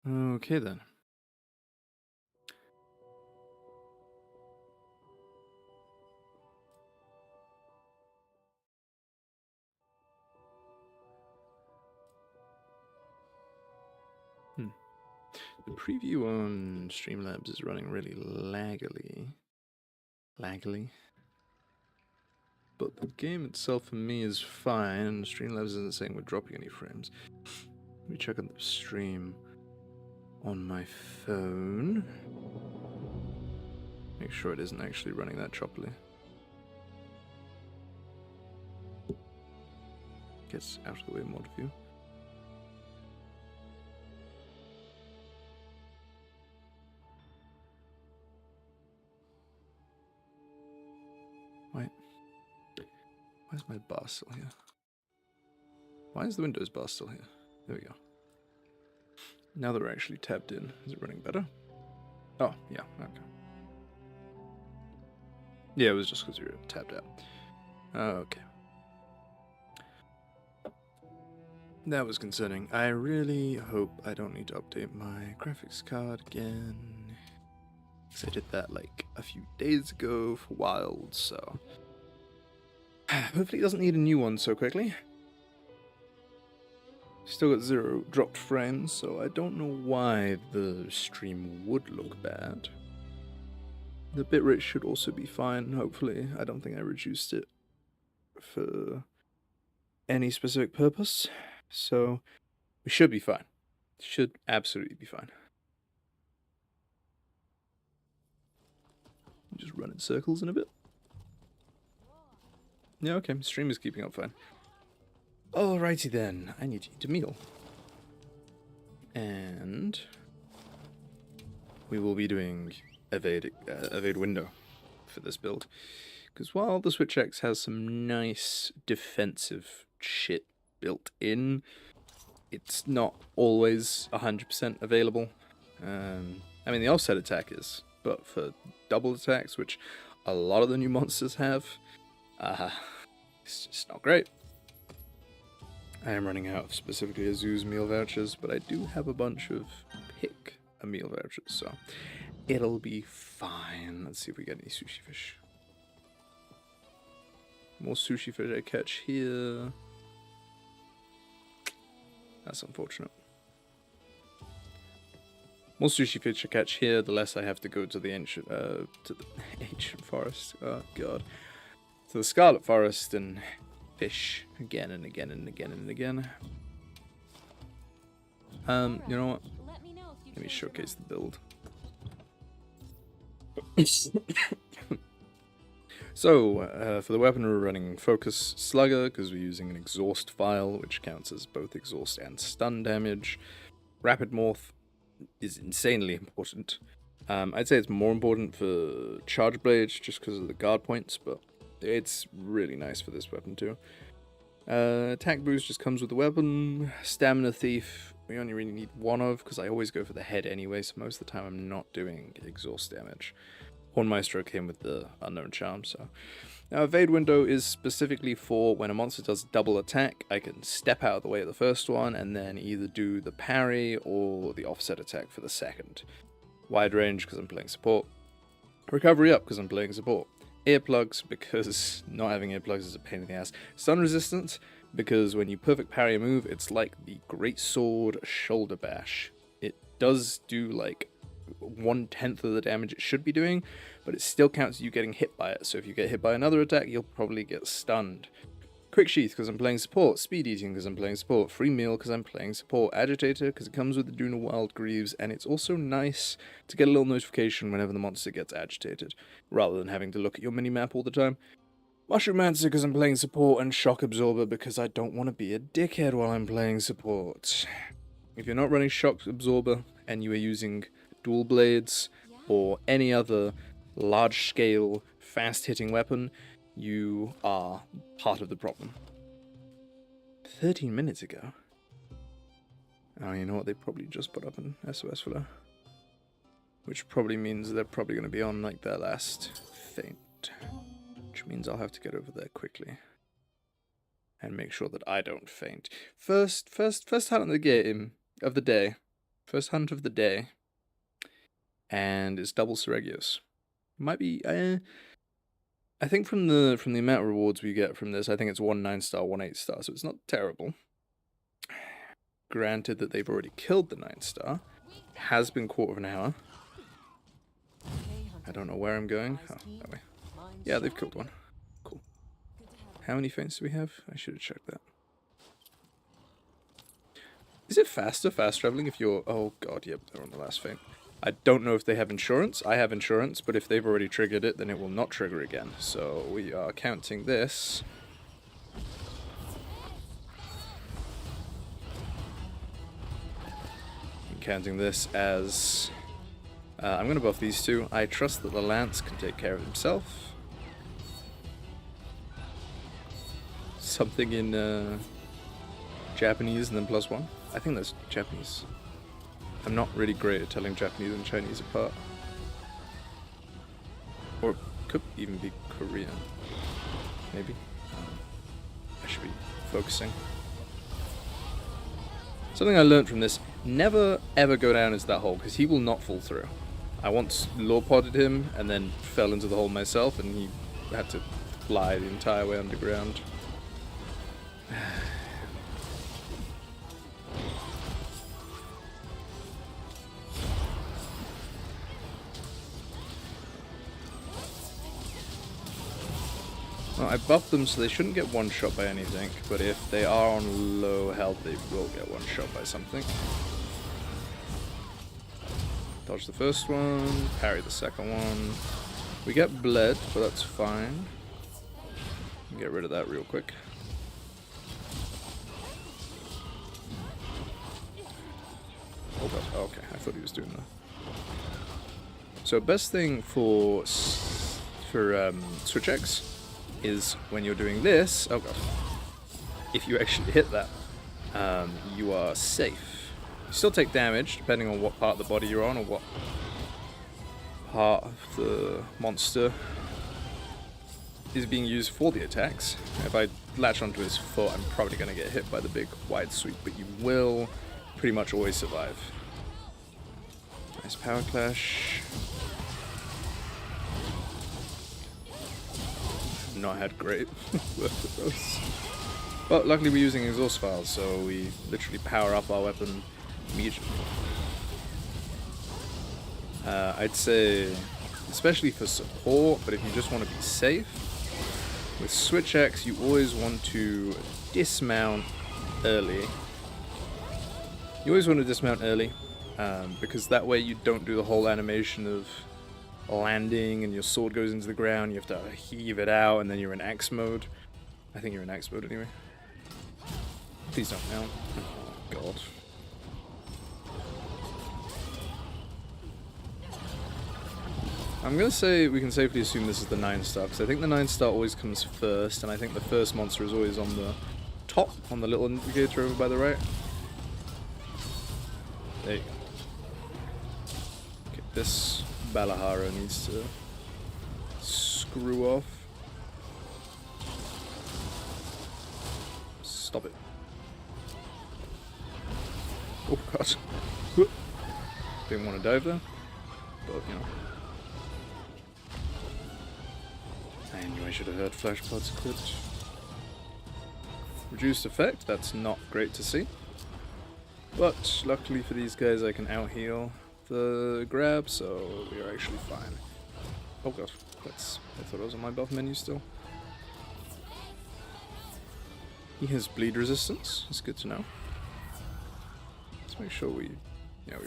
Okay then. The preview on Streamlabs is running really laggily. But the game itself for me is fine, and Streamlabs isn't saying we're dropping any frames. Let me check on the stream on my phone. Make sure it isn't actually running that choppily. Gets out of the way mod view. Why is my bar still here? Why is the Windows bar still here? There we go. Now that we're actually tabbed in, is it running better? Oh, yeah, okay. Yeah, it was just because we were tabbed out. Okay. That was concerning. I really hope I don't need to update my graphics card again. Because I did that like a few days ago for Wild, so... hopefully it doesn't need a new one so quickly. Still got 0 dropped frames, so I don't know why the stream would look bad. The bitrate should also be fine, hopefully. I don't think I reduced it for any specific purpose, so we should be fine. Should absolutely be fine. Just run in circles in a bit. Yeah, okay, stream is keeping up fine. Alrighty then, I need to eat a meal. And we will be doing evade window for this build. Because while the Switch X has some nice defensive shit built in, it's not always 100% available. I mean, the offset attack is, but for double attacks, which a lot of the new monsters have, it's just not great. I am running out of specifically Azu's meal vouchers, but I do have a bunch of pick a meal vouchers, so it'll be fine. Let's see if we get any sushi fish. More sushi fish I catch here. That's unfortunate. More sushi fish I catch here, the less I have to go to the ancient forest. Oh god. To the Scarlet Forest and fish again and again and again and again. You know what? Let me showcase the build. So, for the weapon we're running Focus Slugger, because we're using an exhaust file, which counts as both exhaust and stun damage. Rapid Morph is insanely important. I'd say it's more important for Charge Blades, just because of the guard points, but it's really nice for this weapon too. Attack Boost just comes with the weapon. Stamina Thief, we only really need one of, because I always go for the head anyway, so most of the time I'm not doing exhaust damage. Hornmaestro came with the Unknown Charm, so... Now, Evade Window is specifically for when a monster does double attack, I can step out of the way of the first one, and then either do the parry or the offset attack for the second. Wide range, because I'm playing support. Recovery up, because I'm playing support. Earplugs, because not having earplugs is a pain in the ass. Stun resistance, because when you perfect parry a move, it's like the Great Sword Shoulder Bash. It does do like 1/10 of the damage it should be doing, but it still counts you getting hit by it, so if you get hit by another attack, you'll probably get stunned. Quick Sheath, because I'm playing support. Speed Eating, because I'm playing support. Free Meal, because I'm playing support. Agitator, because it comes with the Duna Wild Greaves, and it's also nice to get a little notification whenever the monster gets agitated, rather than having to look at your mini-map all the time. Mushroom-mancer, because I'm playing support, and Shock Absorber, because I don't want to be a dickhead while I'm playing support. If you're not running Shock Absorber, and you are using dual blades, or any other large-scale, fast-hitting weapon, you are part of the problem. 13 minutes ago? Oh, you know what? They probably just put up an SOS filler. Which probably means they're probably going to be on, like, their last feint. Which means I'll have to get over there quickly. And make sure that I don't faint. First talent of the game, of the day. First hunt of the day. And it's double Seregios. Might be... I think from the amount of rewards we get from this, I think it's 1 9-star, 1 8-star, so it's not terrible. Granted that they've already killed the 9-star. Has been quarter of an hour. I don't know where I'm going. Oh, that way. Yeah, they've killed one. Cool. How many feints do we have? I should have checked that. Is it fast traveling if you're... Oh god, yep, they're on the last feint. I don't know if they have insurance. I have insurance, but if they've already triggered it, then it will not trigger again. So we are counting this. I'm counting this as... I'm going to buff these two. I trust that the Lance can take care of himself. Something in Japanese and then +1. I think that's Japanese. I'm not really great at telling Japanese and Chinese apart. Or it could even be Korean. Maybe. I should be focusing. Something I learned from this, never ever go down into that hole, because he will not fall through. I once law-podded him, and then fell into the hole myself, and he had to fly the entire way underground. Well, I buffed them so they shouldn't get one-shot by anything, but if they are on low health, they will get one-shot by something. Dodge the first one, parry the second one. We get bled, but that's fine. Get rid of that real quick. Oh god, oh, okay, I thought he was doing that. So best thing for Switch X is when you're doing this, oh god, if you actually hit that, you are safe. You still take damage, depending on what part of the body you're on, or what part of the monster is being used for the attacks. If I latch onto his foot, I'm probably going to get hit by the big wide sweep, but you will pretty much always survive. Nice power clash. Not had great work with those. But luckily we're using exhaust files, so we literally power up our weapon immediately. I'd say, especially for support, but if you just want to be safe, with Switch X you always want to dismount early. You always want to dismount early, because that way you don't do the whole animation of landing and your sword goes into the ground, you have to heave it out, and then you're in X mode. I think you're in X mode anyway. Please don't mount. Oh god. I'm gonna say we can safely assume this is the 9-star, because I think the 9-star always comes first, and I think the first monster is always on the top, on the little indicator over by the right. There you go. Okay, this Balahara needs to screw off. Stop it. Oh god. Didn't want to dive there, but you know. I knew I should have heard flash pods equipped. Reduced effect, that's not great to see. But luckily for these guys I can out-heal the grab, so we are actually fine. Oh god, I thought it was on my buff menu still. He has bleed resistance, that's good to know. Let's make sure we've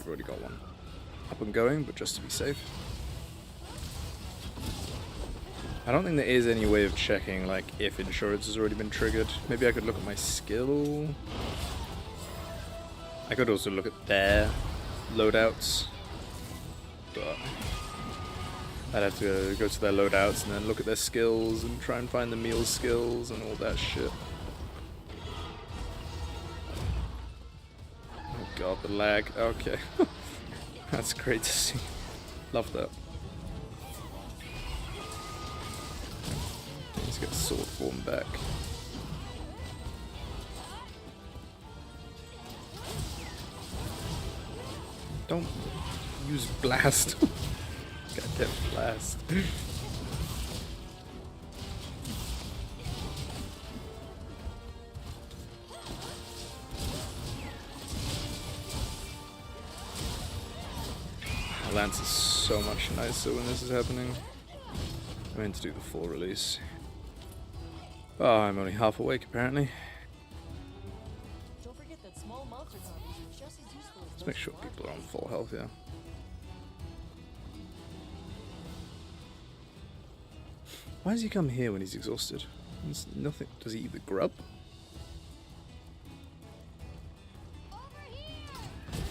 already got one up and going, but just to be safe. I don't think there is any way of checking, like, if insurance has already been triggered. Maybe I could look at my skill. I could also look at their loadouts, but I'd have to go to their loadouts and then look at their skills and try and find the meal skills and all that shit. Oh god, the lag. Okay. That's great to see. Love that. Let's get sword form back. Don't use blast. Goddamn blast. Lance is so much nicer when this is happening. I meant to do the full release. Oh, I'm only half awake apparently. Don't forget that small monster copies are just as useful as Let's make sure people are on full health, yeah. Why does he come here when he's exhausted? There's nothing. Does he eat the grub?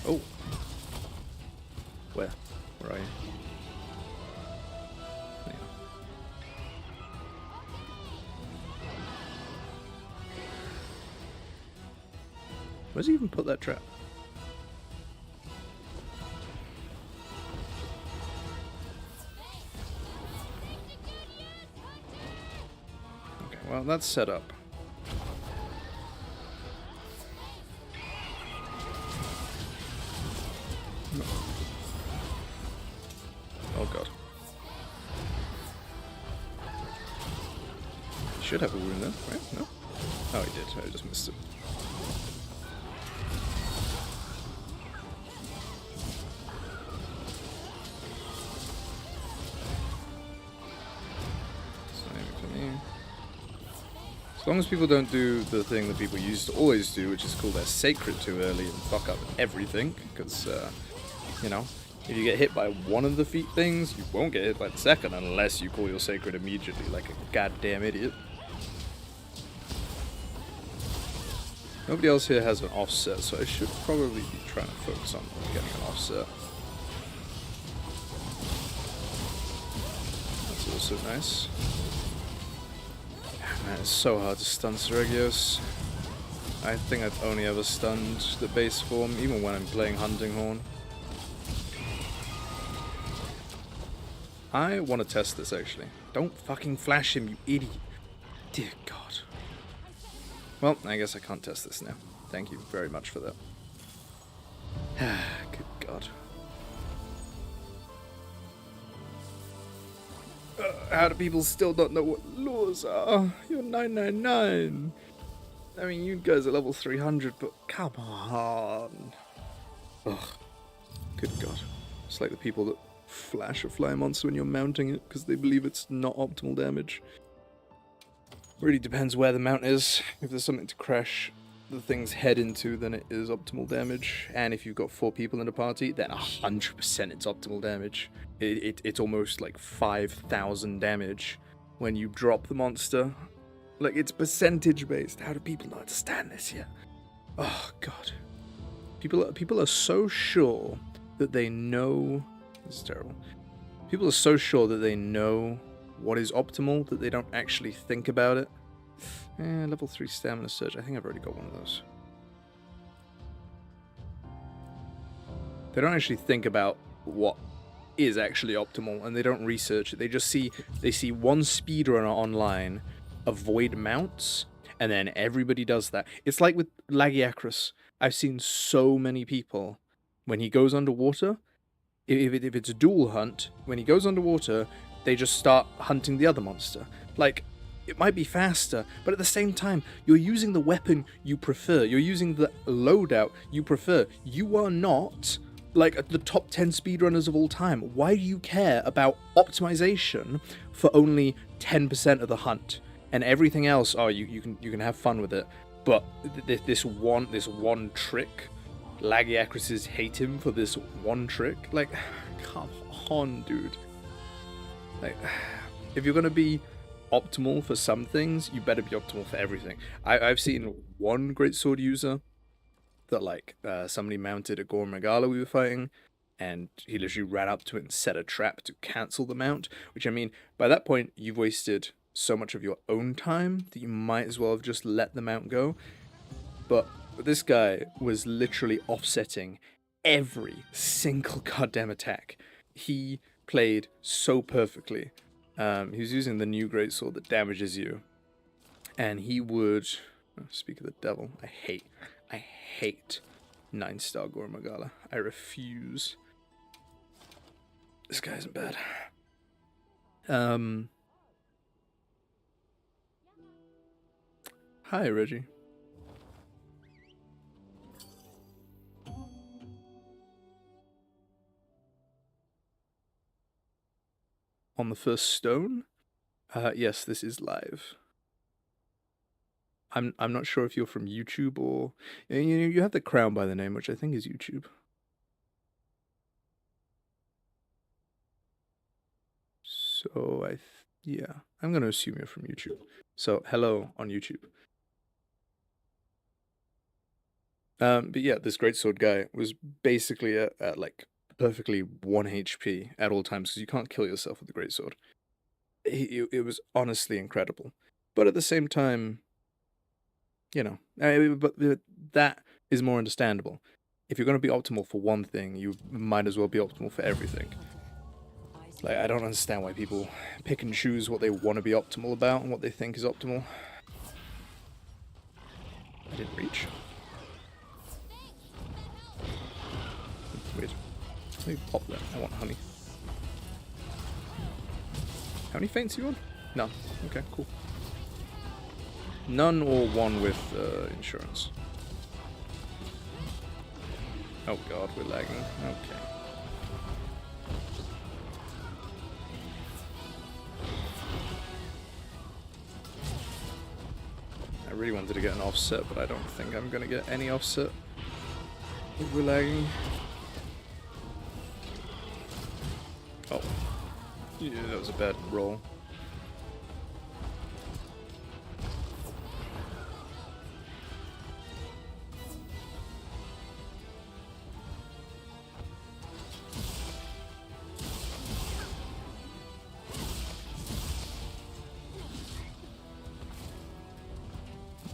Oh. Where? Where are you? There you are. Where's he even put that trap? Okay, well that's set up. No. Oh god. He should have a wound there, right? No? Oh, he did. I just missed him. Same for me. As long as people don't do the thing that people used to always do, which is call their sacred too early and fuck up everything, because, you know, if you get hit by one of the feet things, you won't get hit by the second unless you call your sacred immediately like a goddamn idiot. Nobody else here has an offset, so I should probably be trying to focus on getting an offset. That's also nice. Man, it's so hard to stun Seregios. I think I've only ever stunned the base form, even when I'm playing Hunting Horn. I want to test this, actually. Don't fucking flash him, you idiot. Dear God. Well, I guess I can't test this now. Thank you very much for that. Good God. How do people still not know what laws are? You're 999. I mean, you guys are level 300, but come on. Ugh. Good God. It's like the people that flash a fly monster when you're mounting it because they believe it's not optimal damage. Really depends where the mount is. If there's something to crash the thing's head into, then it is optimal damage. And if you've got 4 people in a party, then 100% it's optimal damage. It's almost like 5,000 damage when you drop the monster. Like, it's percentage based. How do people not understand this yet? Oh, God. People are so sure that they know... This is terrible. People are so sure that they know what is optimal that they don't actually think about it. Level 3 stamina surge. I think I've already got one of those. They don't actually think about what is actually optimal, and they don't research it. They just see one speedrunner online avoid mounts, and then everybody does that. It's like with Lagiacrus. I've seen so many people when he goes underwater. If it's a dual hunt, when he goes underwater, they just start hunting the other monster. Like, it might be faster, but at the same time, you're using the weapon you prefer. You're using the loadout you prefer. You are not, like, the top 10 speedrunners of all time. Why do you care about optimization for only 10% of the hunt? And everything else, oh, you can have fun with it. But this one trick... Lagiacruses hate him for this one trick. Like, come on, dude. Like, if you're gonna be optimal for some things, you better be optimal for everything. I've seen one greatsword user that, like, somebody mounted a Gorm Regala we were fighting, and he literally ran up to it and set a trap to cancel the mount. Which, I mean, by that point, you've wasted so much of your own time that you might as well have just let the mount go. But this guy was literally offsetting every single goddamn attack. He played so perfectly. He was using the new greatsword that damages you. And he would... speak of the devil. I hate 9-star Gormagala. I refuse. This guy isn't bad. Hi, Reggie. On the first stone? Yes, this is live. I'm not sure if you're from YouTube or you have the crown by the name, which I think is YouTube. So yeah, I'm gonna assume you're from YouTube. So hello on YouTube. But yeah, this greatsword guy was basically at like perfectly 1 HP at all times because you can't kill yourself with the greatsword. It was honestly incredible, but at the same time, you know, but that is more understandable. If you're going to be optimal for one thing, you might as well be optimal for everything. Like, I don't understand why people pick and choose what they want to be optimal about and what they think is optimal. I didn't reach. Weird. Let me pop that. I want honey. How many faints are you on? None. Okay, cool. None or one with insurance. Oh god, we're lagging. Okay. I really wanted to get an offset, but I don't think I'm gonna get any offset if we're lagging. Oh. Yeah, that was a bad roll.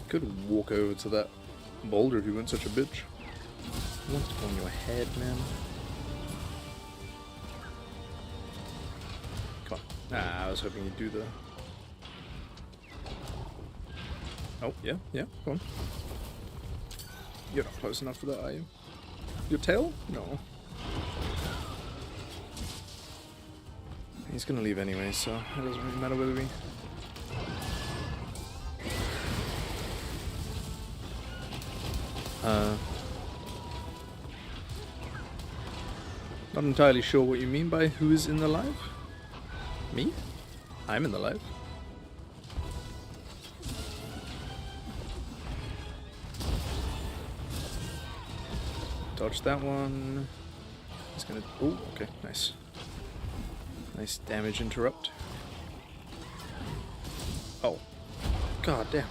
Could walk over to that boulder if you weren't such a bitch. What's on your head, man? Come on. Ah, I was hoping you'd do the... Oh, yeah, go on. You're not close enough for that, are you? Your tail? No. He's gonna leave anyway, so it doesn't really matter whether we... Not entirely sure what you mean by who is in the live. Me? I'm in the live. Dodge that one. He's gonna... Oh, okay, nice. Nice damage interrupt. Oh. God damn.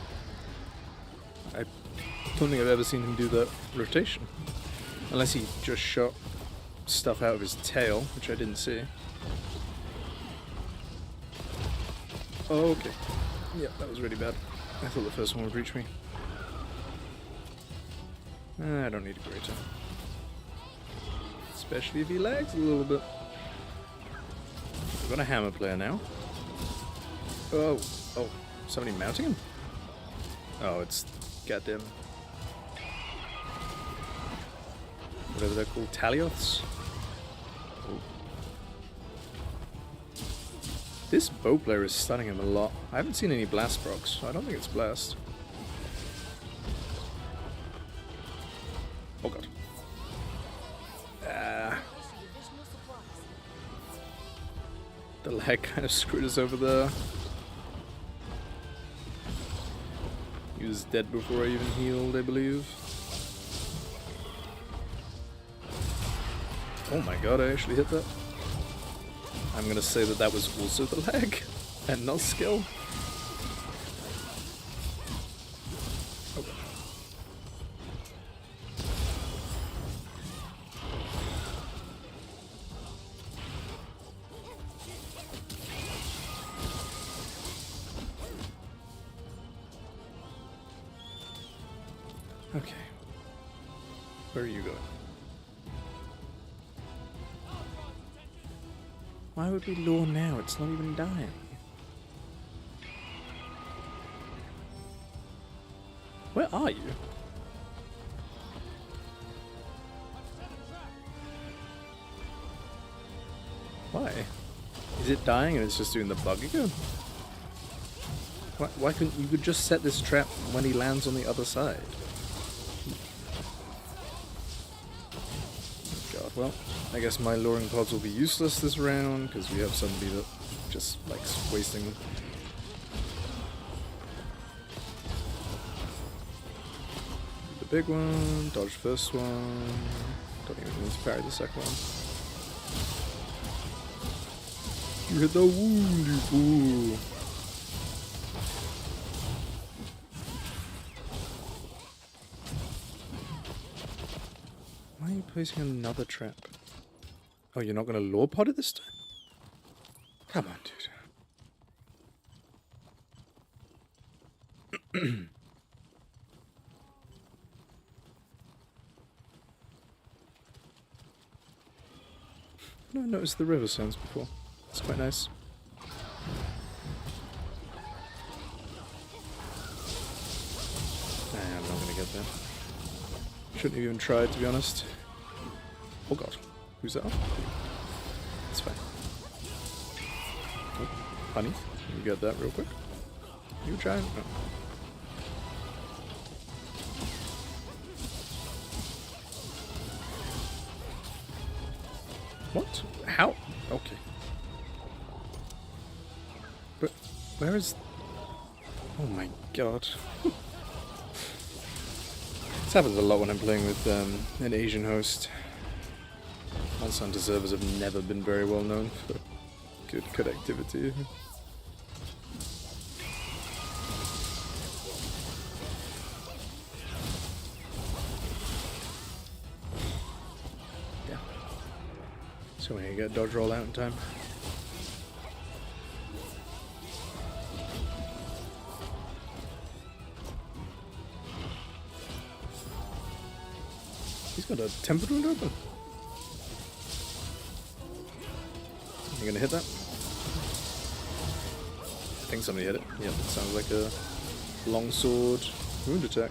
I don't think I've ever seen him do that rotation. Unless he just shot stuff out of his tail, which I didn't see. Oh, okay. Yeah, that was really bad. I thought the first one would reach me. I don't need a greater. Especially if he lags a little bit. We've got a hammer player now. Oh, somebody mounting him? Oh, it's goddamn... whatever they're called, Talioths? Oh. This bow player is stunning him a lot. I haven't seen any blast procs, so I don't think it's blast. Oh god. The lag kind of screwed us over there. He was dead before I even healed, I believe. Oh my god, I actually hit that. I'm gonna say that that was also the lag, and not skill. Okay. Okay. Where are you going? Why would we lure now? It's not even dying. Where are you? Why? Is it dying and it's just doing the bug again? Why couldn't you could just set this trap when he lands on the other side? God, well, I guess my luring pods will be useless this round because we have somebody that just likes wasting them. The big one, dodge first one. Don't even need to parry the second one. You hit the wound, you fool! Why are you placing another trap? Oh, you're not going to lure pod it this time? Come on, dude. No, I noticed the river sounds before. It's quite nice. Nah, I'm not gonna get there. Shouldn't have even tried, to be honest. Oh god. Who's that? It's fine. Oh, honey, you get that real quick? You try? No. What? How? Okay. But where is... Oh my god. This happens a lot when I'm playing with an Asian host. Monster Hunter servers have never been very well known for good connectivity. Yeah. So when you get dodge roll out in time. He's got a tempered wound open. You gonna hit that? I think somebody hit it. Yep, it sounds like a longsword wound attack.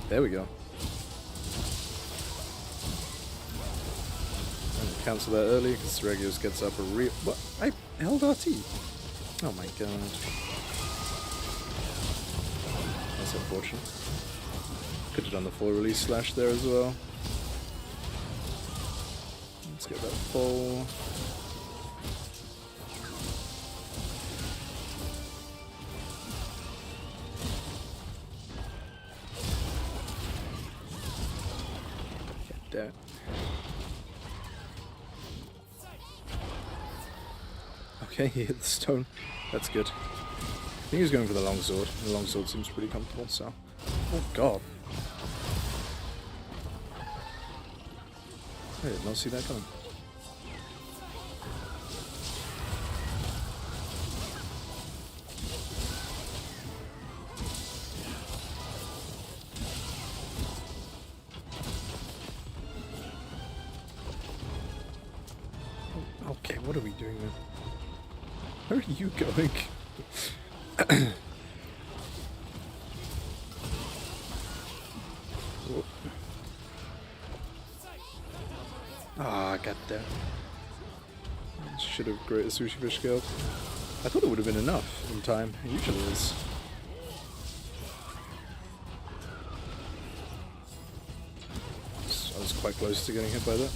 There we go. I'm gonna cancel that early because Regios gets up a real... What? I held RT. Oh my god. That's unfortunate. Could have done the full release slash there as well. Let's get that full. Get that. Okay, he hit the stone. That's good. I think he was going for the longsword. The longsword seems pretty comfortable, so... Oh god. I did not see that coming. Okay, what are we doing then? Where are you going? Ah, I got that. Should have created a sushi fish guild. I thought it would have been enough in time. It usually is. I was quite close to getting hit by that.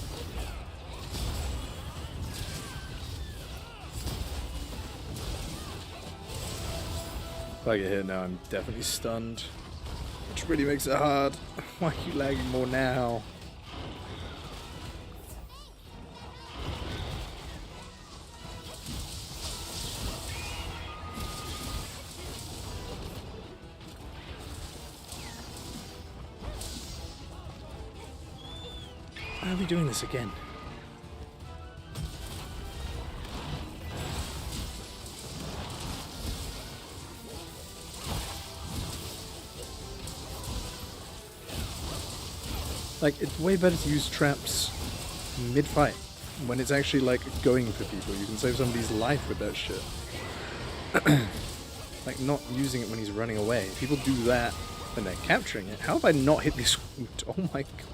If I get hit now, I'm definitely stunned. Which really makes it hard. Why are you lagging more now? Why are we doing this again? Like, it's way better to use traps mid-fight, when it's actually, like, going for people. You can save somebody's life with that shit. Like, not using it when he's running away. People do that when they're capturing it. How have I not hit this wound? Oh my god.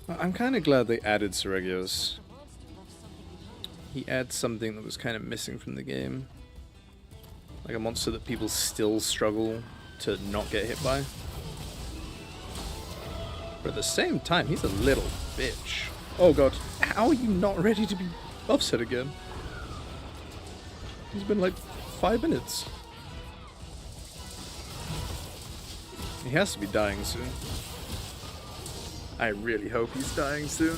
I'm kind of glad they added Seregios. He adds something that was kind of missing from the game. Like a monster that people still struggle to not get hit by. But at the same time, he's a little bitch. Oh god, how are you not ready to be upset again? He's been like 5 minutes. He has to be dying soon. I really hope he's dying soon.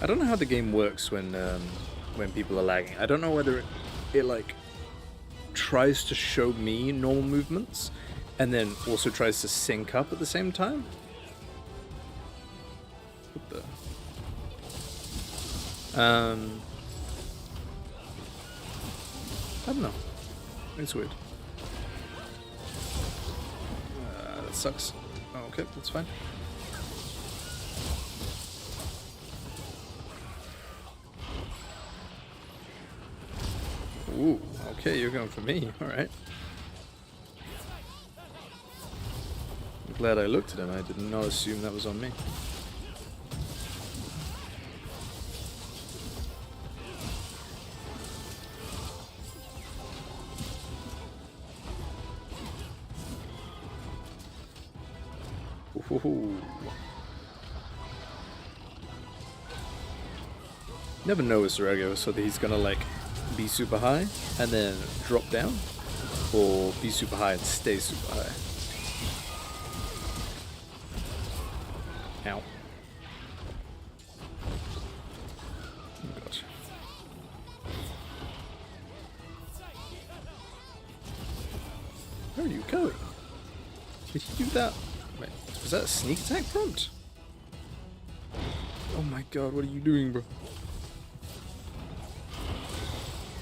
I don't know how the game works when people are lagging. I don't know whether it like tries to show me normal movements and then also tries to sync up at the same time. What the? I don't know. It's weird. That sucks. Oh, okay, that's fine. Ooh, okay, you're going for me. Alright. I'm glad I looked at him. I did not assume that was on me. Ooh. Never know with Seregios, so that he's gonna like be super high and then drop down, or be super high and stay super high. Ow. Oh gosh. Where are you going? Did he do that? Wait, was that a sneak attack prompt? Oh my god, what are you doing, bro?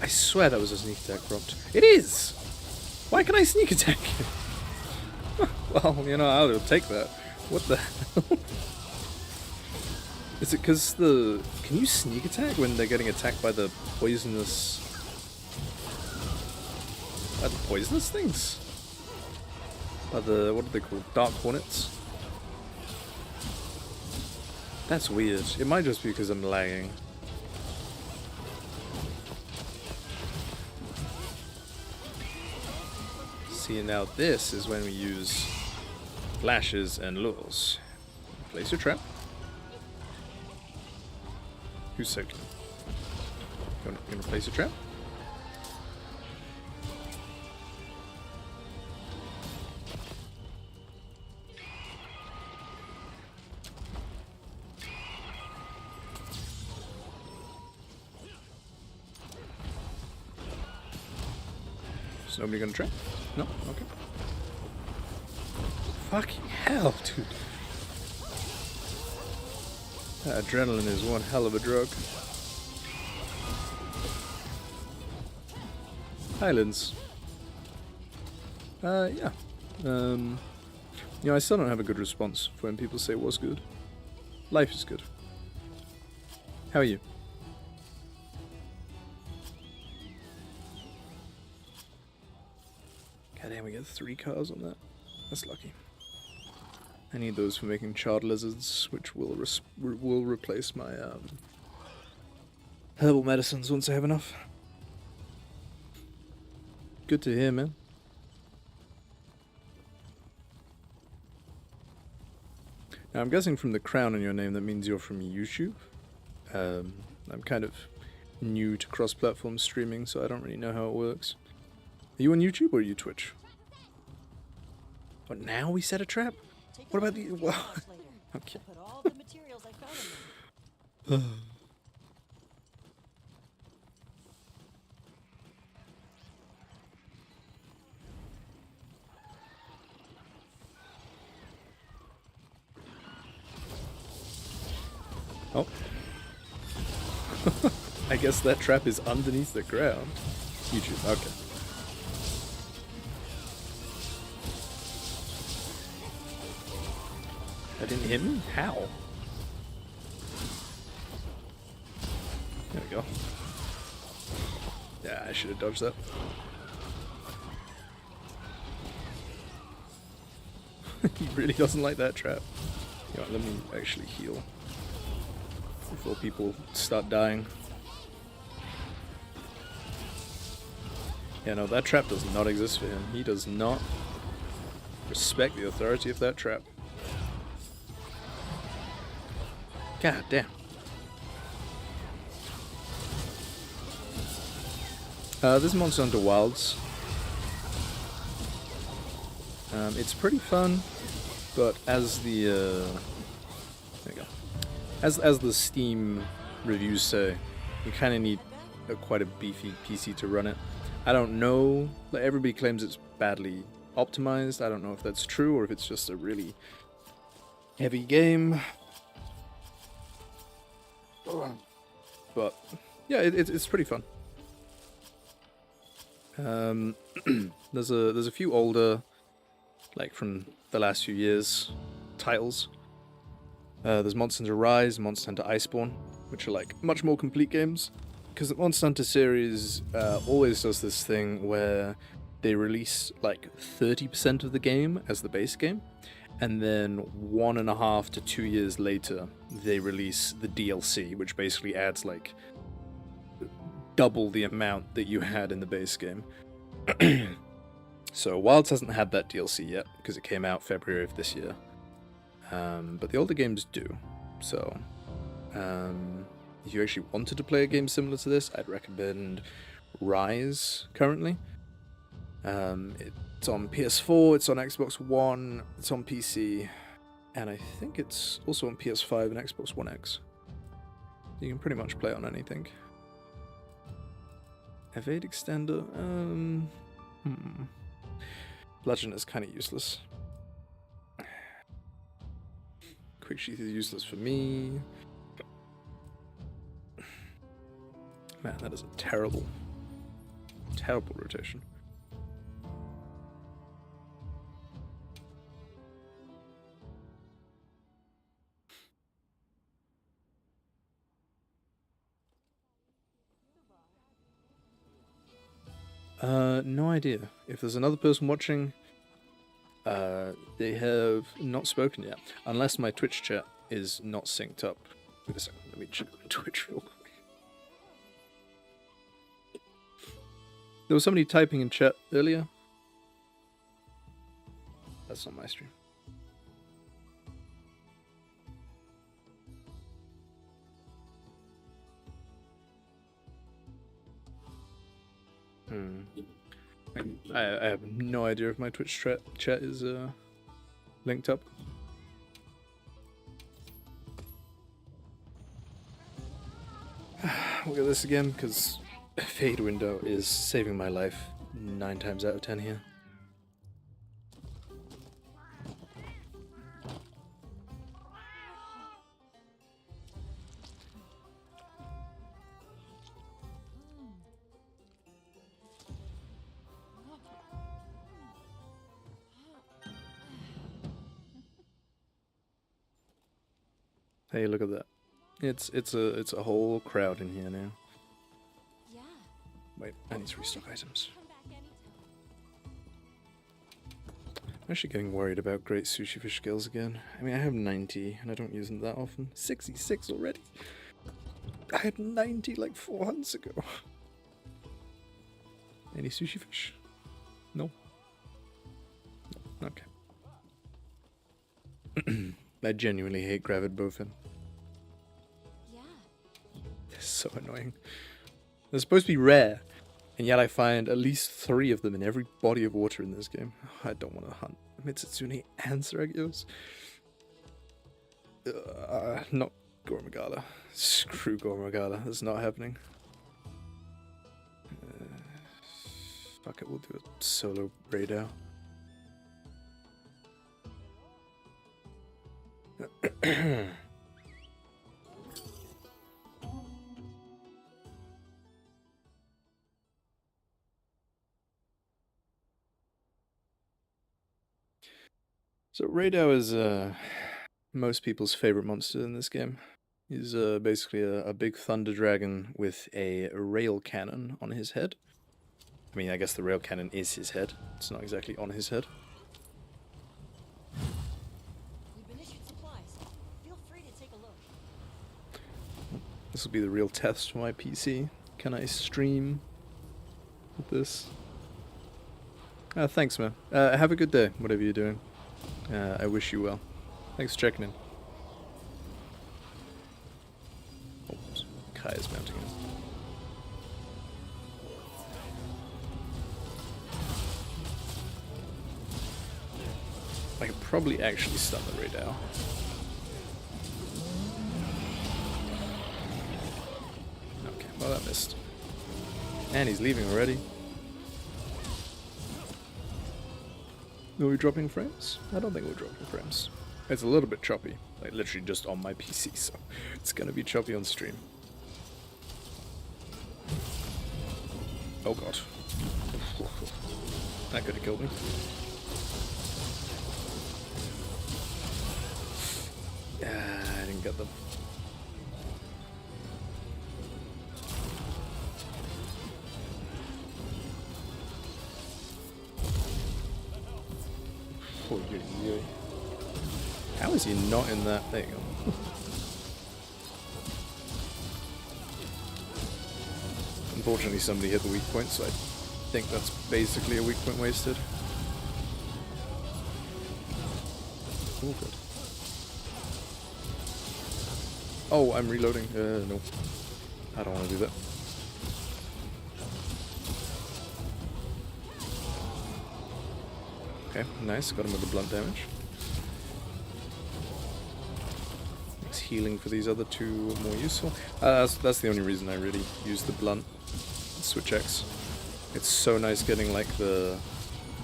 I swear that was a sneak attack prompt. It is! Why can I sneak attack? Well, you know, I'll take that. What the hell? Is it because the... Can you sneak attack when they're getting attacked by the poisonous... By the poisonous things? By the... What are they called? Dark Hornets? That's weird. It might just be because I'm lagging. See, now this is when we use flashes and lures. Place your trap. Who's second? Gonna place your trap. Is nobody gonna trap? No? Okay. Fucking hell, dude. That adrenaline is one hell of a drug. Highlands. Yeah. You know, I still don't have a good response for when people say what's good. Life is good. How are you? God damn, we get 3 cars on that. That's lucky. I need those for making charred lizards, which will replace my herbal medicines once I have enough. Good to hear, man. Now, I'm guessing from the crown on your name that means you're from YouTube. I'm kind of new to cross-platform streaming, so I don't really know how it works. Are you on YouTube or are you Twitch? What, now we set a trap? What about the... Well, okay. Put all the materials I found in them. Oh. I guess that trap is underneath the ground. YouTube, okay. That didn't hit me? How? There we go. Yeah, I should have dodged that. He really doesn't like that trap. You know, let me actually heal before people start dying. Yeah, no, that trap does not exist for him. He does not respect the authority of that trap. God damn. This Monster Hunter Wilds. It's pretty fun, but as the there you go. As the Steam reviews say, you kind of need quite a beefy PC to run it. I don't know. Like, everybody claims it's badly optimized. I don't know if that's true or if it's just a really heavy game. But yeah, it's pretty fun. There's a few older, like from the last few years, titles. There's Monster Hunter Rise, Monster Hunter Iceborne, which are like much more complete games. Because the Monster Hunter series always does this thing where they release like 30% of the game as the base game, and then 1.5 to 2 years later they release the DLC, which basically adds like double the amount that you had in the base game. So Wilds hasn't had that DLC yet because it came out February of this year, but the older games do. So if you actually wanted to play a game similar to this, I'd recommend Rise currently. It's on PS4, it's on Xbox One, it's on PC, and I think it's also on PS5 and Xbox One X. You can pretty much play on anything. Evade Extender? Bludgeon is kind of useless. Quick Sheath is useless for me. Man, that is a terrible, terrible rotation. No idea. If there's another person watching, they have not spoken yet. Unless my Twitch chat is not synced up. Wait a second, let me check on Twitch real quick. There was somebody typing in chat earlier. That's not my stream. I have no idea if my Twitch chat is linked up. Look at this again, because Fade Window is saving my life 9 times out of 10 here. Hey, look at that. It's a whole crowd in here now. Yeah. Wait, I need to restock items. I'm actually getting worried about great sushi fish skills again. I mean, I have 90 and I don't use them that often. 66 already? I had 90 like 4 months ago. Any sushi fish? No. No. Okay. I genuinely hate gravid bowfin. They're so annoying. They're supposed to be rare, and yet I find at least 3 of them in every body of water in this game. I don't want to hunt Mitsutsume and Seragios. Not Gormagala. Screw Gormagala. That's not happening. Fuck it, we'll do a solo Raido. So Raidou is most people's favorite monster in this game. He's basically a big thunder dragon with a rail cannon on his head. I mean, I guess the rail cannon is his head. It's not exactly on his head. This will be the real test for my PC. Can I stream with this? Thanks, man. Have a good day, whatever you're doing. I wish you well. Thanks for checking in. Oops. Kai is mounting it. I could probably actually stun the radar. Okay, well that missed. And he's leaving already. Are we dropping frames? I don't think we're dropping frames. It's a little bit choppy. Like literally just on my PC, so it's gonna be choppy on stream. Oh god. That could have killed me. I didn't get them. How is he not in that? There you go. Unfortunately, somebody hit the weak point, so I think that's basically a weak point wasted. Oh, good. Oh, I'm reloading. No. I don't want to do that. Okay, nice. Got him with the blunt damage. Makes healing for these other two more useful. That's the only reason I really use the blunt switch X. It's so nice getting like the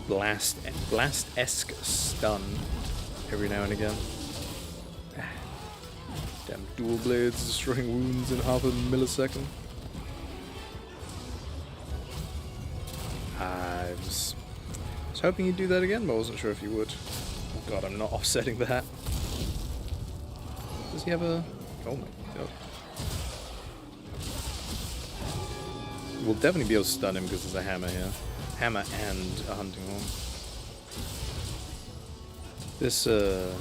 blast-esque stun every now and again. Damn dual blades destroying wounds in half a millisecond. I was hoping you'd do that again, but I wasn't sure if you would. Oh god, I'm not offsetting that. Does he have a... Oh my god. We'll definitely be able to stun him because there's a hammer here. Hammer and a hunting horn. This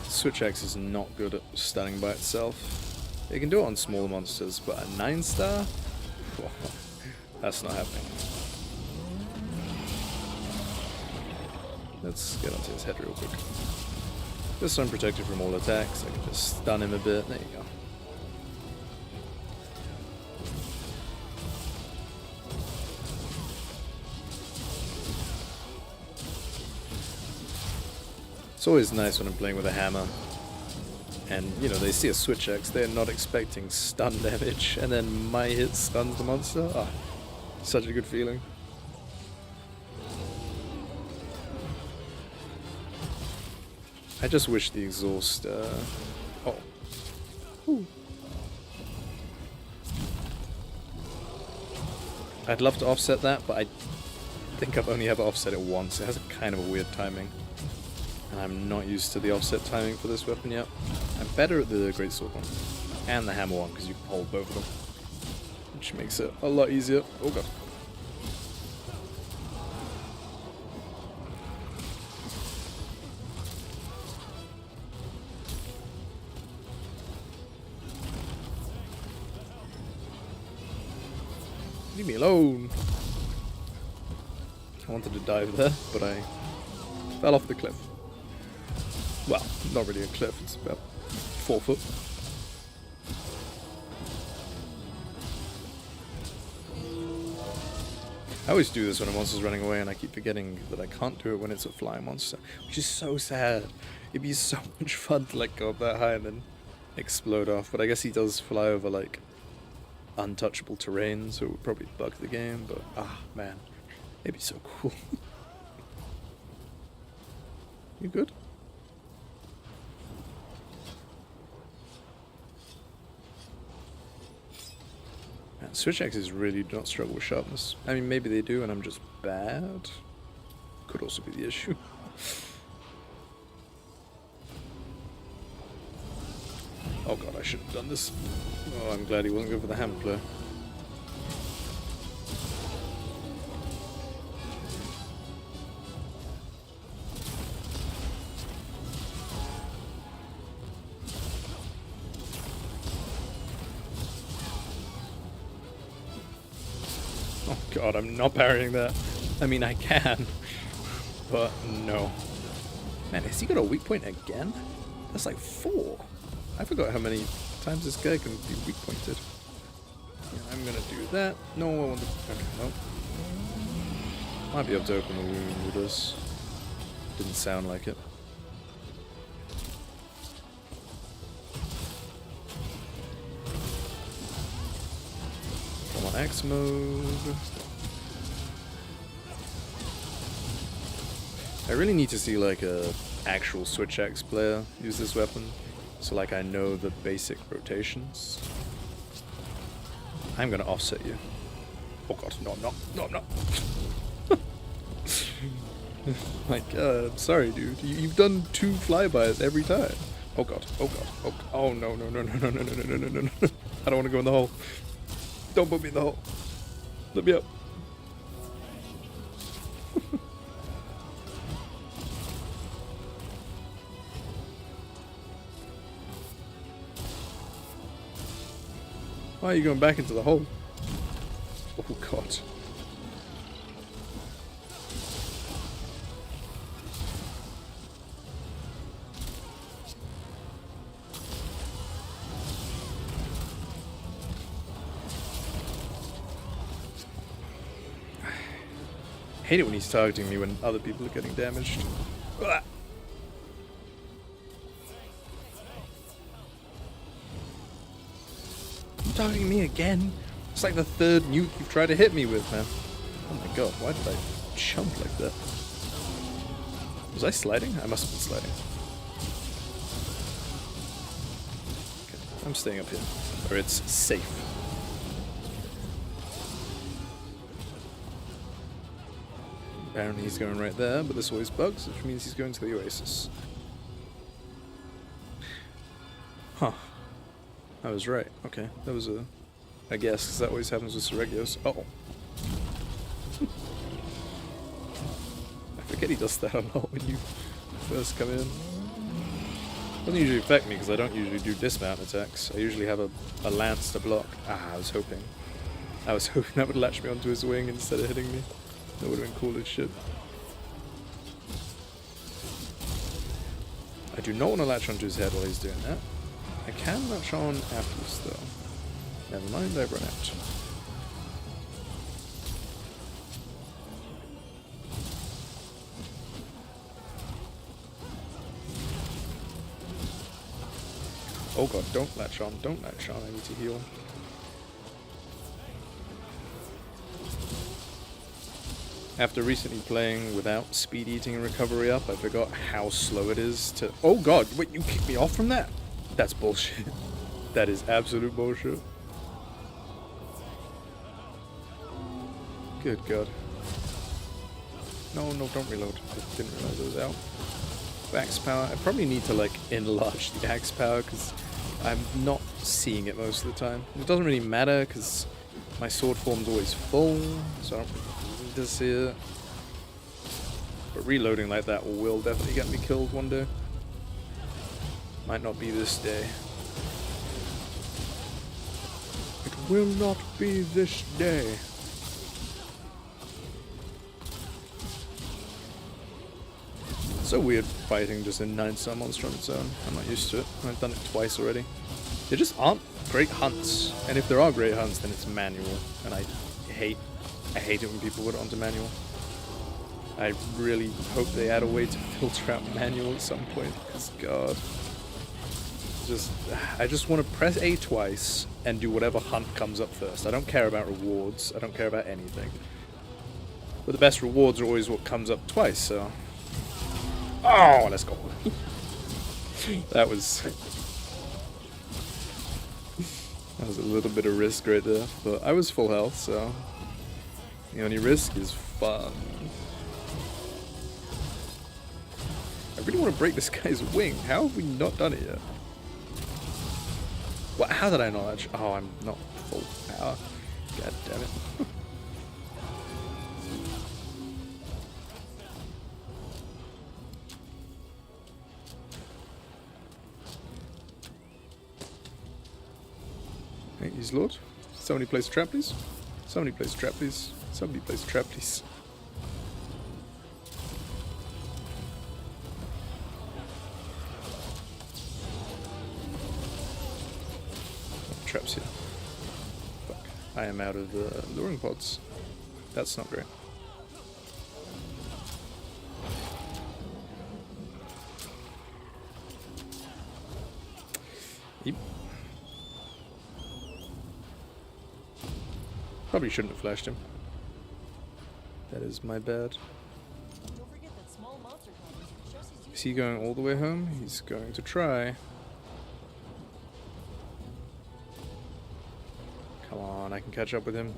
switch axe is not good at stunning by itself. It can do it on smaller monsters, but a 9-star? That's not happening. Let's get onto his head real quick. Just so I'm protected from all attacks, I can just stun him a bit. There you go. It's always nice when I'm playing with a hammer and, you know, they see a switch axe, they're not expecting stun damage, and then my hit stuns the monster. Ah, such a good feeling. I just wish the exhaust, oh. Ooh. I'd love to offset that, but I think I've only ever offset it once. It has a kind of a weird timing. And I'm not used to the offset timing for this weapon yet. I'm better at the greatsword one. And the hammer one, because you can hold both of them. Which makes it a lot easier. Oh god. Leave me alone! I wanted to dive there, but I fell off the cliff. Well, not really a cliff, it's about 4 foot. I always do this when a monster's running away and I keep forgetting that I can't do it when it's a flying monster, which is so sad. It'd be so much fun to like go up that high and then explode off, but I guess he does fly over like untouchable terrain, so it would probably bug the game, but ah man, it'd be so cool. You good? Man, switch axes really do not struggle with sharpness. I mean, maybe they do and I'm just bad. Could also be the issue. Oh god, I should have done this. Oh, I'm glad he wasn't good for the hammer player. Oh god, I'm not parrying that. I mean, I can, but no. Man, has he got a weak point again? That's like 4. I forgot how many times this guy can be weak pointed. Yeah, I'm gonna do that. No, I want to. Okay, no. Might be able to open the wound with this. Didn't sound like it. Come on, X mode. I really need to see like a actual Switch X player use this weapon, so like I know the basic rotations. I'm gonna offset you. Oh god, no I'm not. No I'm not. My god, I'm sorry dude. You've done 2 flybys every time. Oh god, oh god, oh god. Oh no no no no no no no no no no no. I don't wanna go in the hole. Don't put me in the hole. Let me up. Why are you going back into the hole? Oh god. I hate it when he's targeting me when other people are getting damaged. Ugh. Targeting me again? It's like the 3rd nuke you've tried to hit me with, man. Oh my god, why did I jump like that? Was I sliding? I must have been sliding. Okay, I'm staying up here, where it's safe. Apparently he's going right there, but this always bugs, which means he's going to the Oasis. Huh. I was right. Okay, that was a guess, because that always happens with Seregios. Uh oh. I forget he does that a lot when you first come in. Doesn't usually affect me, because I don't usually do dismount attacks. I usually have a lance to block. Ah, I was hoping that would latch me onto his wing instead of hitting me. That would have been cool as shit. I do not want to latch onto his head while he's doing that. I can latch on afterwards though. Never mind, I've run out. Oh god, don't latch on, don't latch on, I need to heal. After recently playing without speed eating and recovery up, I forgot how slow it is to... Oh god, wait, you kicked me off from that? That's bullshit. That is absolute bullshit. Good god. No, no, don't reload. I didn't realize it was out. Axe power. I probably need to, like, enlarge the axe power, because I'm not seeing it most of the time. It doesn't really matter, because my sword form's always full, so I don't need to see it. But reloading like that will definitely get me killed one day. Might not be this day. It will not be this day. So weird fighting just in 9-star monster on its own. I'm not used to it. I've done it twice already. There just aren't great hunts. And if there are great hunts, then it's manual. And I hate it when people put it onto manual. I really hope they add a way to filter out manual at some point, because god. I just want to press A twice and do whatever hunt comes up first. I don't care about rewards. I don't care about anything. But the best rewards are always what comes up twice, so... Oh, let's go. That was a little bit of risk right there. But I was full health, so... The only risk is fun. I really want to break this guy's wing. How have we not done it yet? What? How did I not actually? Oh, I'm not full power. God damn it. Hey, he's Lord. Somebody place a trap, please. Somebody place a trap, please. Somebody place a trap, please. Traps here. Fuck. I am out of luring pods. That's not great. Yep. Probably shouldn't have flashed him. That is my bad. Don't forget that small monster counters are just as Is he going all the way home? He's going to try. Come on, I can catch up with him.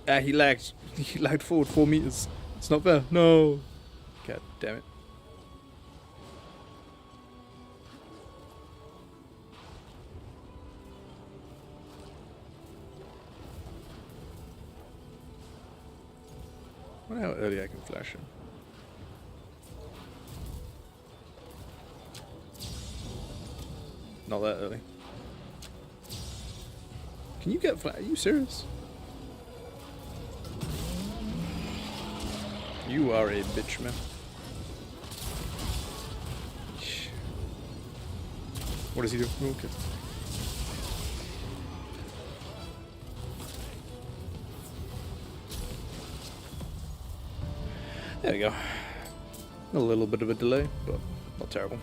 Ah, he lagged. He lagged forward 4 meters. It's not fair. No. God damn it. I wonder how early I can flash him. Not that early. Can you get flash? Are you serious? You are a bitch, man. What does he do? Okay. There we go. A little bit of a delay, but not terrible.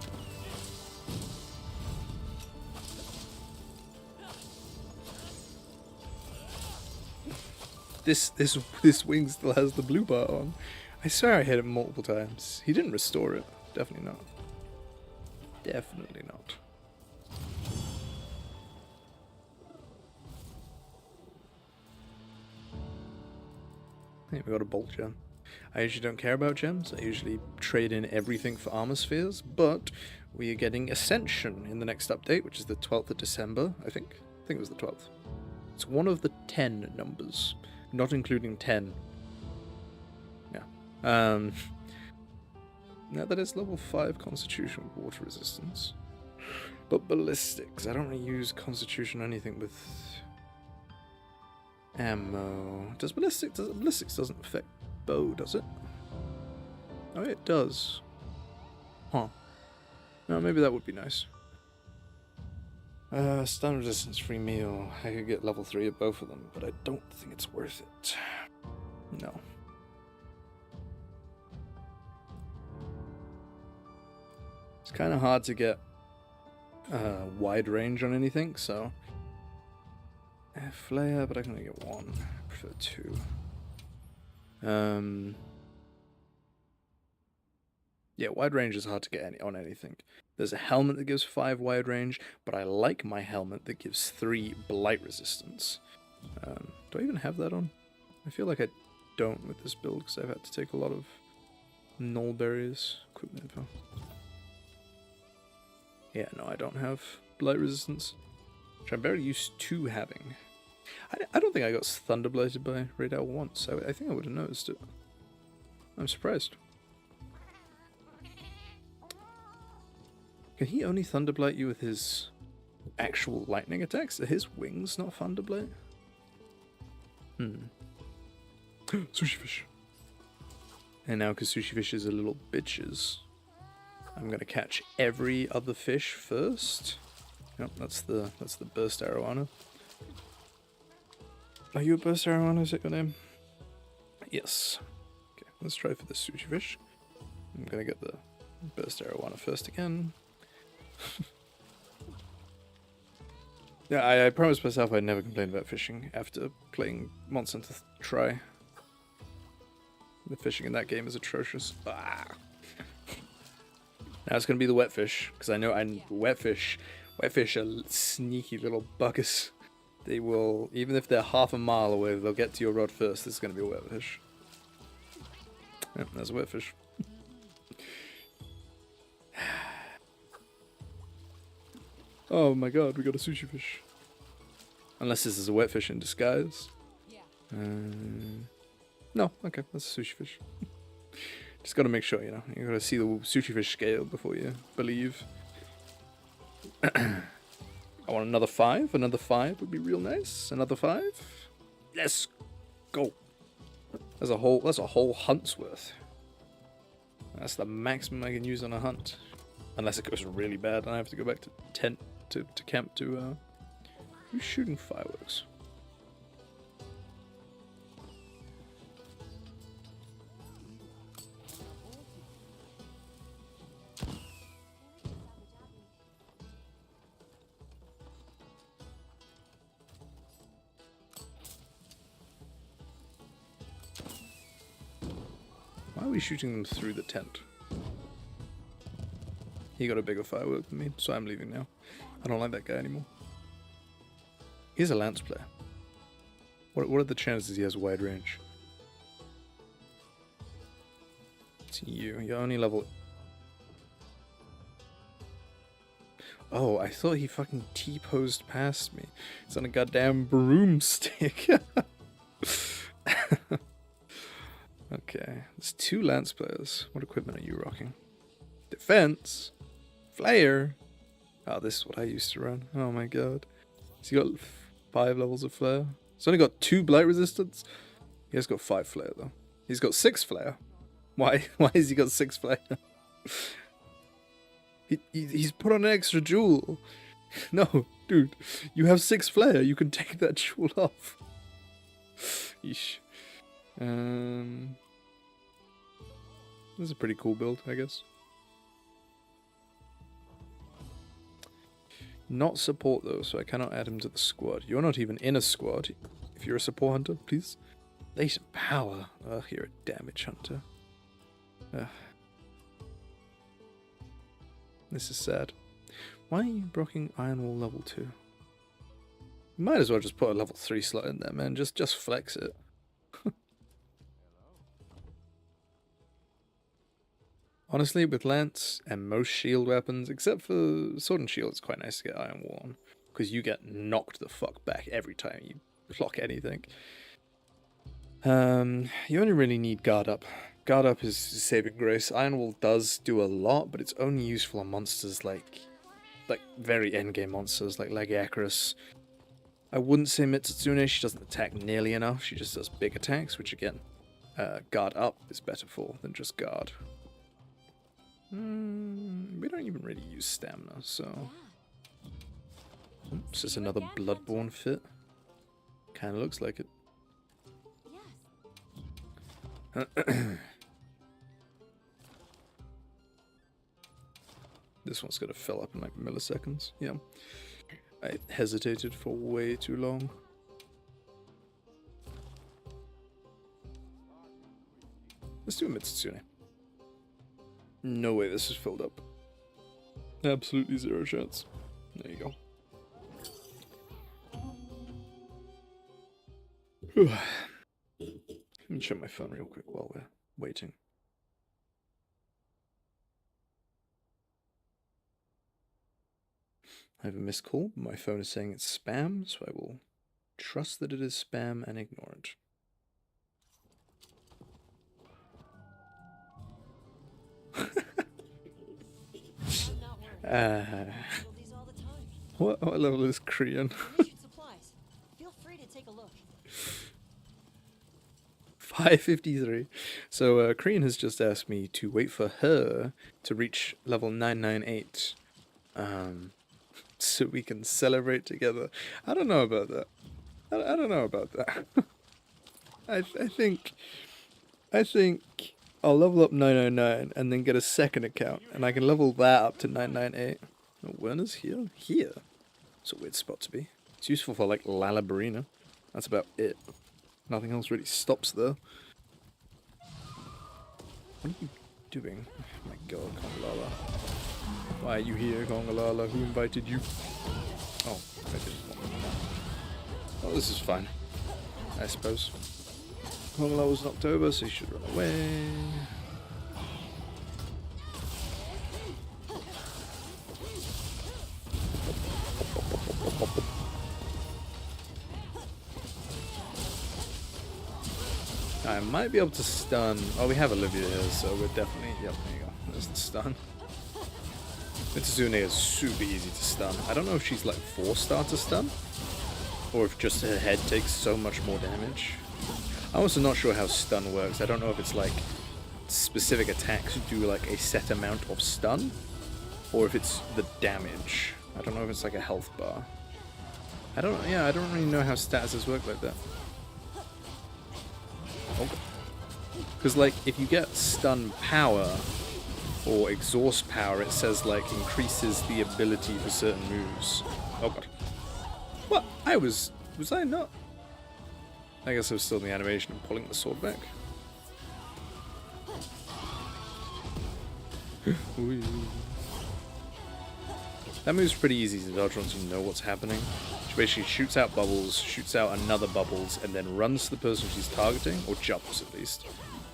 This wing still has the blue bar on. I swear I hit him multiple times. He didn't restore it. Definitely not. Definitely not. Hey, we got a bolt gem. I usually don't care about gems. I usually trade in everything for armor spheres, but we are getting Ascension in the next update, which is the 12th of December, I think. I think it was the 12th. It's one of the 10 numbers, not including 10. Yeah. Now that is level 5 Constitution with water resistance. But ballistics, I don't really use Constitution or anything with ammo. Does ballistics doesn't affect bow, does it? Oh, it does. Huh. No, maybe that would be nice. Stun resistance free meal. I could get level 3 of both of them, but I don't think it's worth it. No. It's kind of hard to get wide range on anything, so flare, but I can only get 1. I prefer 2. Yeah, wide range is hard to get on anything. There's a helmet that gives 5 wide range, but I like my helmet that gives 3 blight resistance. Do I even have that on? I feel like I don't with this build because I've had to take a lot of null berries. Equipment info. Yeah, no, I don't have blight resistance, which I'm very used to having. I don't think I got thunderblighted by Radar once. I think I would have noticed it. I'm surprised. Can he only thunderblight you with his actual lightning attacks? Are his wings not thunderblight? Sushi fish. And now, because sushi fishes are little bitches, I'm gonna catch every other fish first. Yep, that's the burst arowana. Are you a burst arowana? Is that your name? Yes. Okay, let's try for the sushi fish. I'm gonna get the burst arowana first again. Yeah, I promised myself I'd never complain about fishing after playing Monster Hunter Try. The fishing in that game is atrocious. Ah. Now it's gonna be the wet fish, because I know wet fish are sneaky little buggers. They will, even if they're half a mile away, they'll get to your rod first. This is gonna be a wet fish. Yep, there's a wet fish. Oh my god, we got a sushi fish. Unless this is a wet fish in disguise. Yeah. No, okay, that's a sushi fish. Just gotta make sure, you know. You gotta see the sushi fish scale before you believe. I want another 5. Another 5 would be real nice. Another 5. Let's go. That's a whole hunt's worth. That's the maximum I can use on a hunt. Unless it goes really bad and I have to go back to tent to camp to who's shooting fireworks? Why are we shooting them through the tent? He got a bigger firework than me, so I'm leaving now. I don't like that guy anymore. He's a lance player. What are the chances he has wide range? It's you. You're only level... Oh, I thought he fucking T-posed past me. He's on a goddamn broomstick. Okay, there's 2 lance players. What equipment are you rocking? Defense? Flare? Oh, this is what I used to run. Oh my god. Has he got 5 levels of flare? He's only got 2 blight resistance? He has got 5 flare though. He's got 6 flare. Why? Why has he got 6 flare? He's put on an extra jewel. No, dude. You have 6 flare. You can take that jewel off. Yeesh. This is a pretty cool build, I guess. Not support though, so I cannot add him to the squad. You're not even in a squad. If you're a support hunter, please. Latent power. Ugh, you're a damage hunter. Ugh. This is sad. Why are you blocking Iron Wall level 2? You might as well just put a level 3 slot in there, man. Just flex it. Honestly, with Lance and most shield weapons, except for Sword and Shield, it's quite nice to get Iron Wall on. Because you get knocked the fuck back every time you block anything. You only really need Guard Up. Guard Up is saving grace. Iron Wall does do a lot, but it's only useful on monsters like very endgame monsters like Lagiacrus. I wouldn't say Mitsutsume, she doesn't attack nearly enough. She just does big attacks, which again, Guard Up is better for than just Guard. We don't even really use stamina, so... Oops, there's another Bloodborne fit. Kinda looks like it. This one's gonna fill up in like milliseconds. Yeah. I hesitated for way too long. Let's do a Mitsutsume. No way this is filled up. Absolutely 0 chance. There you go. Let me check my phone real quick while we're waiting. I have a missed call. My phone is saying it's spam, so I will trust that it is spam and ignore it. What level is Korean? Supplies. Feel free to take a look. 553. So Korean has just asked me to wait for her to reach level 998, so we can celebrate together. I don't know about that. I don't know about that. I think I'll level up 999 and then get a second account, and I can level that up to 998. Oh, Werner's here? Here? It's a weird spot to be. It's useful for, like, Lalabarina. That's about it. Nothing else really stops there. What are you doing? Oh my god, Kongalala. Why are you here, Kongalala? Who invited you? Oh, I didn't want that. Oh, this is fine. I suppose. Kongalala was knocked over, so he should run away. I might be able to stun. Oh, we have Olivia here, so we're definitely... Yep, there you go. There's the stun. Mitsuzune is super easy to stun. I don't know if she's like 4-star to stun, or if just her head takes so much more damage. I'm also not sure how stun works. I don't know if it's like specific attacks do like a set amount of stun, or if it's the damage. I don't know if it's like a health bar. I don't really know how statuses work like that. Okay. Because like if you get stun power or exhaust power, it says like increases the ability for certain moves. Oh god. What? Was I not? I guess I was still in the animation of pulling the sword back. That move's pretty easy to dodge once you know what's happening. She basically shoots out bubbles, shoots out another bubbles, and then runs to the person she's targeting, or jumps at least,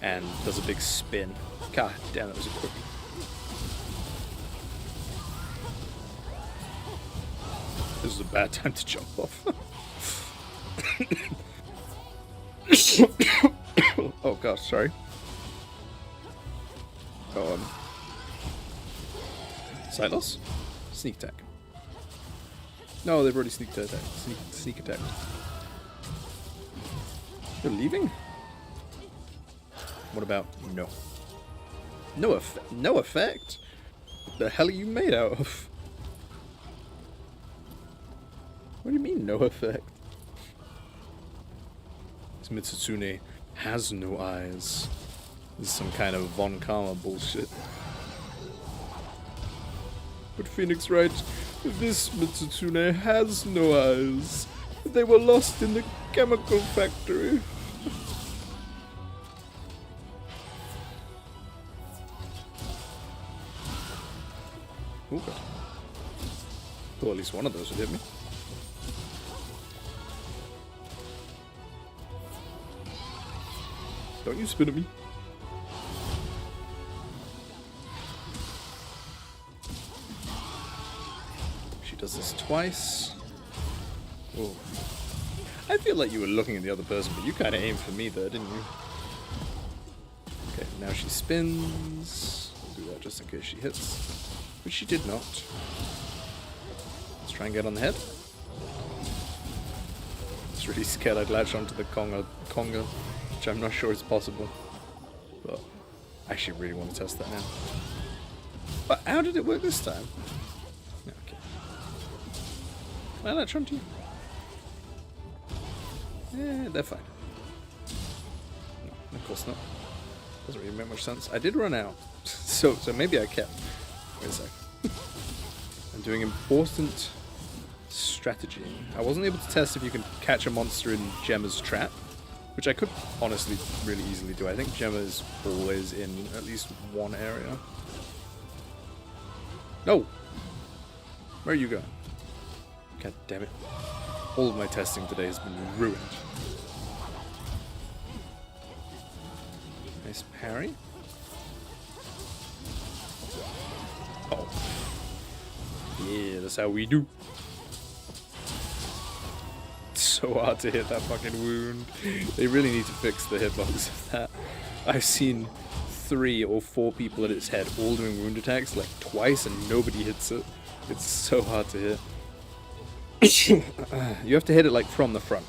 and does a big spin. God damn, that was a quickie. This is a bad time to jump off. Oh gosh, sorry. Go on. Sight loss? Sneak attack. No, they've already sneak attack. Sneak attack. You're leaving? What about no? No effect? What the hell are you made out of? What do you mean, no effect? This Mitsutsume has no eyes. This is some kind of Von Karma bullshit. But Phoenix writes, this Mitsutsume has no eyes. They were lost in the chemical factory. Oh god. Well, at least one of those would hit me. Don't you spin at me. She does this twice. Whoa. I feel like you were looking at the other person, but you kind of aimed for me there, didn't you? Okay, now she spins. We'll do that just in case she hits. Which she did not. Let's try and get on the head. I was really scared I'd latch onto the conga, which I'm not sure is possible. But I actually really want to test that now. But how did it work this time? Okay. Can I latch onto you? Yeah, they're fine. No, of course not. Doesn't really make much sense. I did run out. So maybe I kept. Wait a sec. I'm doing important strategy. I wasn't able to test if you can catch a monster in Gemma's trap, which I could honestly really easily do. I think Gemma is always in at least one area. No! Where are you going? God damn it. All of my testing today has been ruined. Nice parry. Oh. Yeah, that's how we do. It's so hard to hit that fucking wound. They really need to fix the hitbox of that. I've seen 3 or 4 people at its head all doing wound attacks like twice and nobody hits it. It's so hard to hit. You have to hit it like from the front.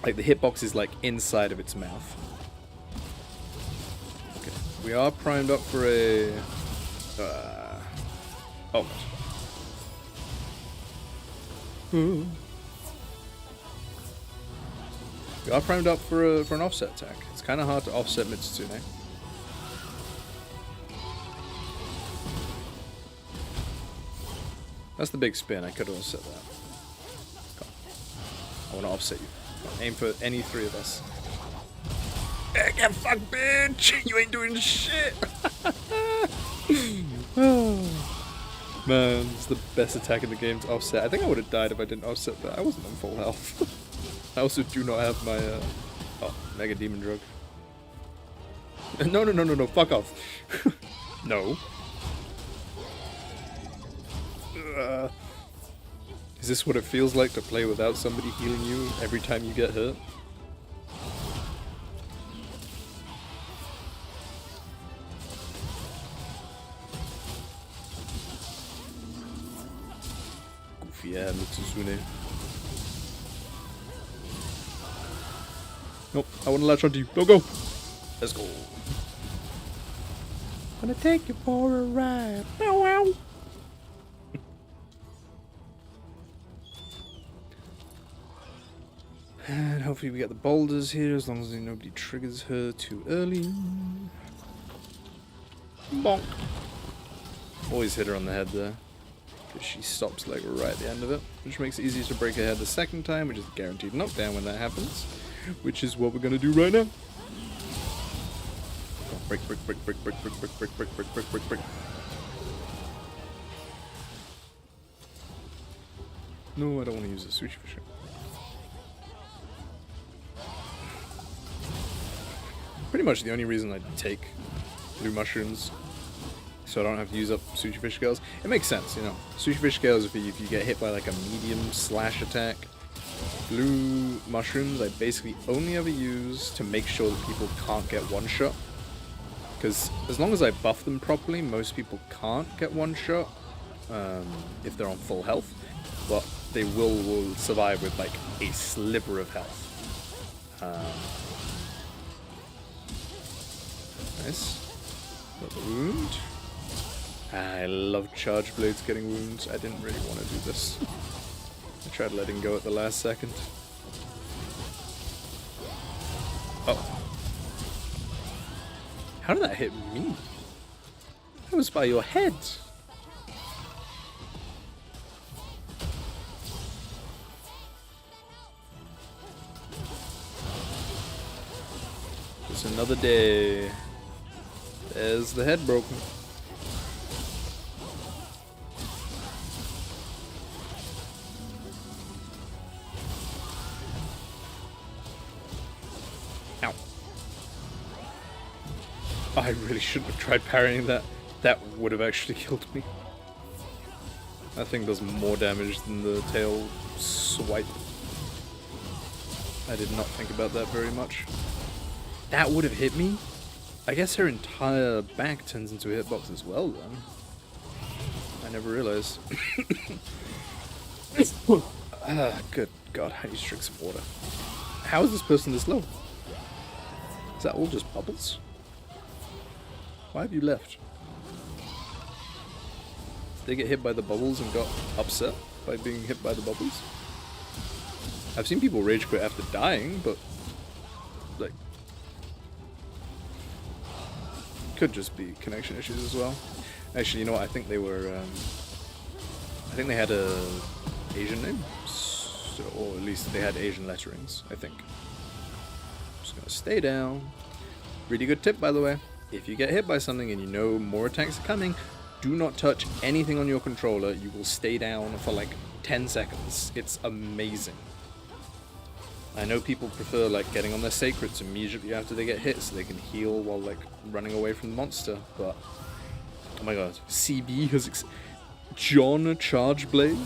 Like the hitbox is like inside of its mouth. Okay, we are primed up for a... oh. We are primed up for an offset attack. It's kind of hard to offset Mitsutsume. That's the big spin. I could have offset that. I want to offset you. Aim for any 3 of us. Get fucked, bitch! You ain't doing shit! Man, it's the best attack in the game to offset. I think I would have died if I didn't offset that. I wasn't on full health. I also do not have my, Mega Demon Drug. No, fuck off. No. Is this what it feels like to play without somebody healing you every time you get hurt? Goofy, yeah, Mitsutsume. Nope, I want to latch onto you. Don't go. Let's go. Gonna take you for a ride. Wow, wow. And hopefully we get the boulders here as long as nobody triggers her too early. Bonk. Always hit her on the head there. Because she stops like right at the end of it. Which makes it easier to break her head the second time, which is a guaranteed knockdown when that happens. Which is what we're gonna do right now. Break, break, break, break, break, break, break, break, break, break, break, break, break. No, I don't want to use the sushi fish. Pretty much the only reason I take blue mushrooms, so I don't have to use up sushi fish scales. It makes sense, you know. Sushi fish scales, if you get hit by like a medium slash attack. Blue mushrooms I basically only ever use to make sure that people can't get one shot. Because as long as I buff them properly, most people can't get one shot if they're on full health. But they will survive with like a sliver of health. Nice. Got the wound. I love charge blades getting wounds. I didn't really want to do this. I tried letting go at the last second. Oh. How did that hit me? That was by your head. Just another day. There's the head broken. Ow. I really shouldn't have tried parrying that. That would have actually killed me. That thing does more damage than the tail swipe. I did not think about that very much. That would have hit me? I guess her entire back turns into a hitbox as well, then. I never realized. Good God, I need to drink some water. How is this person this low? Is that all just bubbles? Why have you left? Did they get hit by the bubbles and got upset by being hit by the bubbles? I've seen people rage quit after dying, but like could just be connection issues as well. Actually, you know what? I think they were. I think they had a Asian name, so, or at least they had Asian letterings. I think. I'm just gonna stay down. Really good tip, by the way. If you get hit by something and you know more attacks are coming, do not touch anything on your controller. You will stay down for like 10 seconds. It's amazing. I know people prefer like getting on their sacreds immediately after they get hit so they can heal while like running away from the monster, but oh my god, CB has John Chargeblade?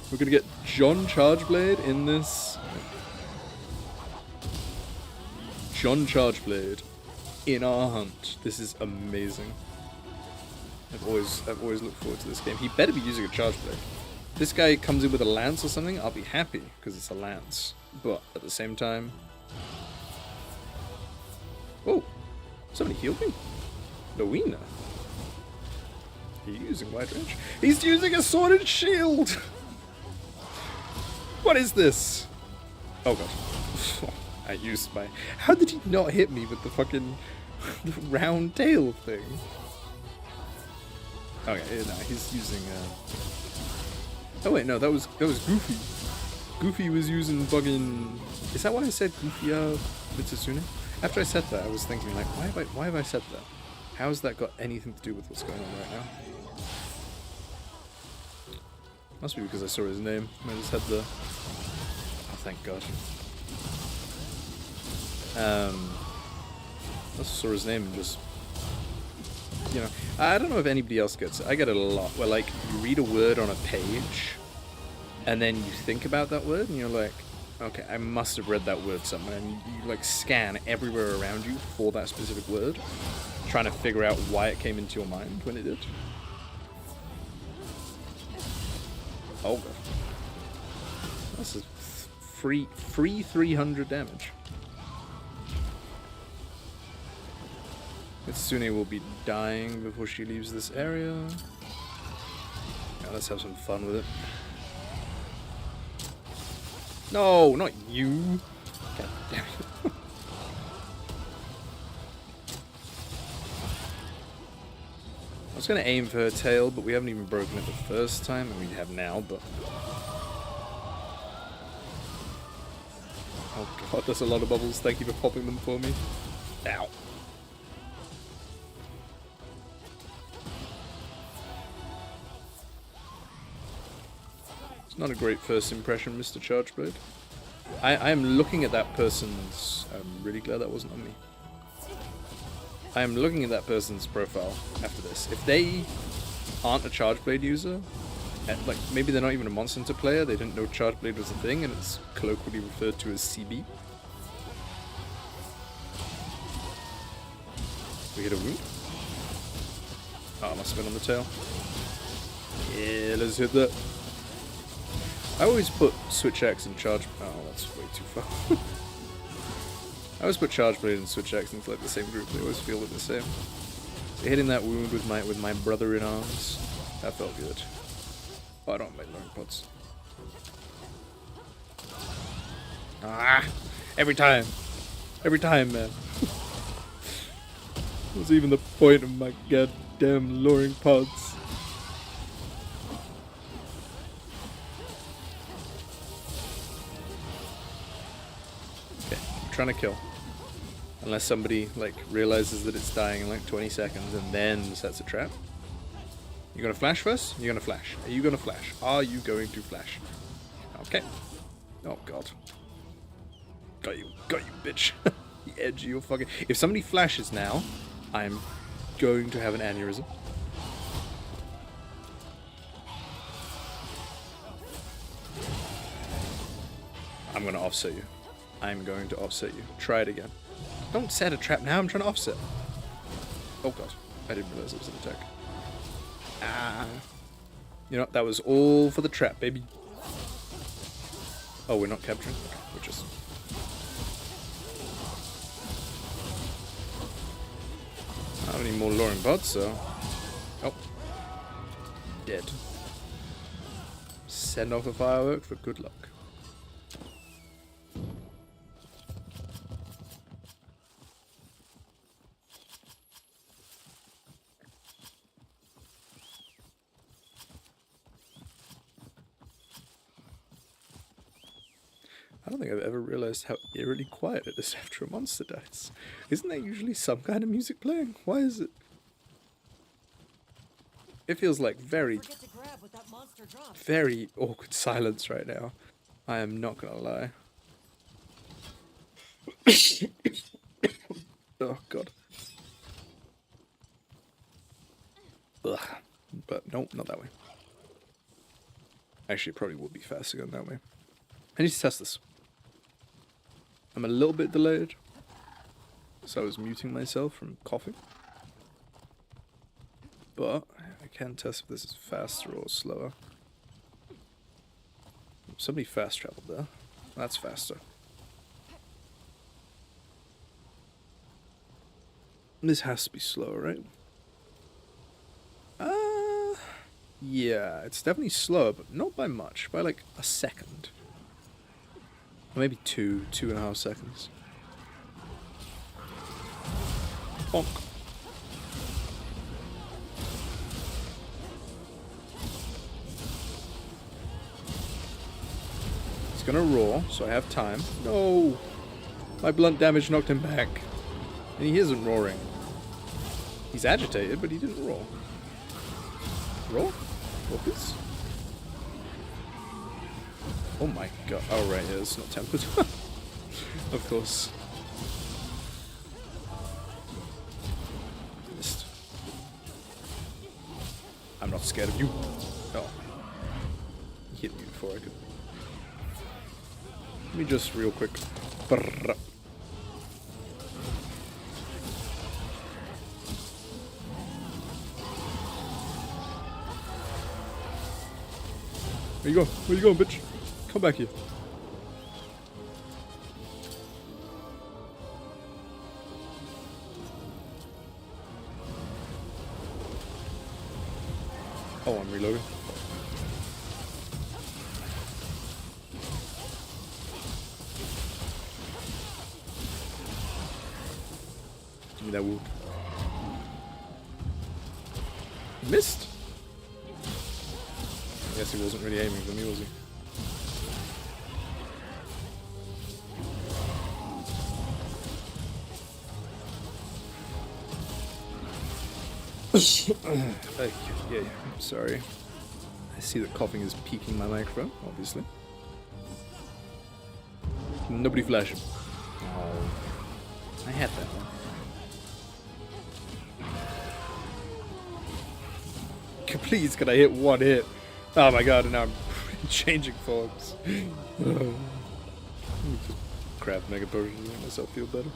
We're gonna get John Chargeblade in this. John Chargeblade in our hunt. This is amazing. I've always looked forward to this game. He better be using a Chargeblade. If this guy comes in with a lance or something, I'll be happy because it's a lance. But at the same time, oh, somebody healed me. Nowina. He's using wide range. He's using a sword and shield. What is this? Oh god. I used my. How did he not hit me with the fucking the round tail thing? Okay, no, he's using. Oh wait, no, that was Goofy. Goofy was using fucking. Is that what I said, Goofy Mitsusune? After I said that, I was thinking like, why have I said that? How has that got anything to do with what's going on right now? Must be because I saw his name. I just had the. Oh, thank God. I just saw his name and just. You know, I don't know if anybody else gets it. I get it a lot. Where like you read a word on a page, and then you think about that word, and you're like, okay, I must have read that word somewhere. And you like scan everywhere around you for that specific word, trying to figure out why it came into your mind when it did. Oh god, that's a free 300 damage. Kitsune will be dying before she leaves this area. Now let's have some fun with it. No, not you. God damn it. I was gonna aim for her tail, but we haven't even broken it the first time, and we have now, but... Oh god, there's a lot of bubbles. Thank you for popping them for me. Ow. It's not a great first impression, Mr. Chargeblade. I am looking at that person's... I'm really glad that wasn't on me. I am looking at that person's profile after this. If they aren't a Chargeblade user, and like maybe they're not even a Monster Hunter player, they didn't know Chargeblade was a thing and it's colloquially referred to as CB. We hit a wound. Oh, must have been on the tail. Yeah, let's hit that. I always put Switch Axe and Charge... Oh, that's way too far. I always put Chargeblade and Switch Axe into like the same group. They always feel like the same. So hitting that wound with my brother in arms, that felt good. Oh, I don't like learn pods. Ah! Every time, man. What's even the point of my goddamn luring pods? Okay, I'm trying to kill. Unless somebody, like, realizes that it's dying in, like, 20 seconds and then sets a trap. You gonna flash first? You're gonna flash. Are you gonna flash? Are you going to flash? Okay. Oh, God. Got you, bitch. The edge of your fucking... If somebody flashes now, I'm going to have an aneurysm. I'm gonna offset you. I'm going to offset you. Try it again. Don't set a trap now, I'm trying to offset. Oh god, I didn't realize it was an attack. Ah. You know, that was all for the trap, baby. Oh, we're not capturing? Okay, we're just... I don't need more luring pods, so... Oh. Dead. Send off a firework for good luck. I don't think I've ever realized how eerily quiet it is after a monster dies. Isn't there usually some kind of music playing? Why is it? It feels like very awkward silence right now. I am not gonna lie. Oh god. Ugh. But nope, not that way. Actually, it probably would be faster going that way. I need to test this. I'm a little bit delayed, so I was muting myself from coughing. But I can test if this is faster or slower. Somebody fast traveled there. That's faster. This has to be slower, right? Yeah, it's definitely slower, but not by much. By like a second. Or maybe 2.5 seconds. Bonk. He's gonna roar, so I have time. No! My blunt damage knocked him back. And he isn't roaring. He's agitated, but he didn't roar. Roar? Focus? Oh my god. Oh right, yeah, it's not tempered. Of course. Missed. I'm not scared of you. Oh. He hit me before I could. Let me just real quick. Brrr. Where you going? Where you going, bitch? Come back here. Oh, I'm reloading. Give me that wound. Missed. I guess he wasn't really aiming for me, was he? Yeah, sorry. I see that coughing is peaking my microphone, obviously. Nobody flash him. Oh, I had that one. Please, can I hit one hit? Oh my god, and now I'm changing fogs. Let me just craft mega potions to make myself feel better.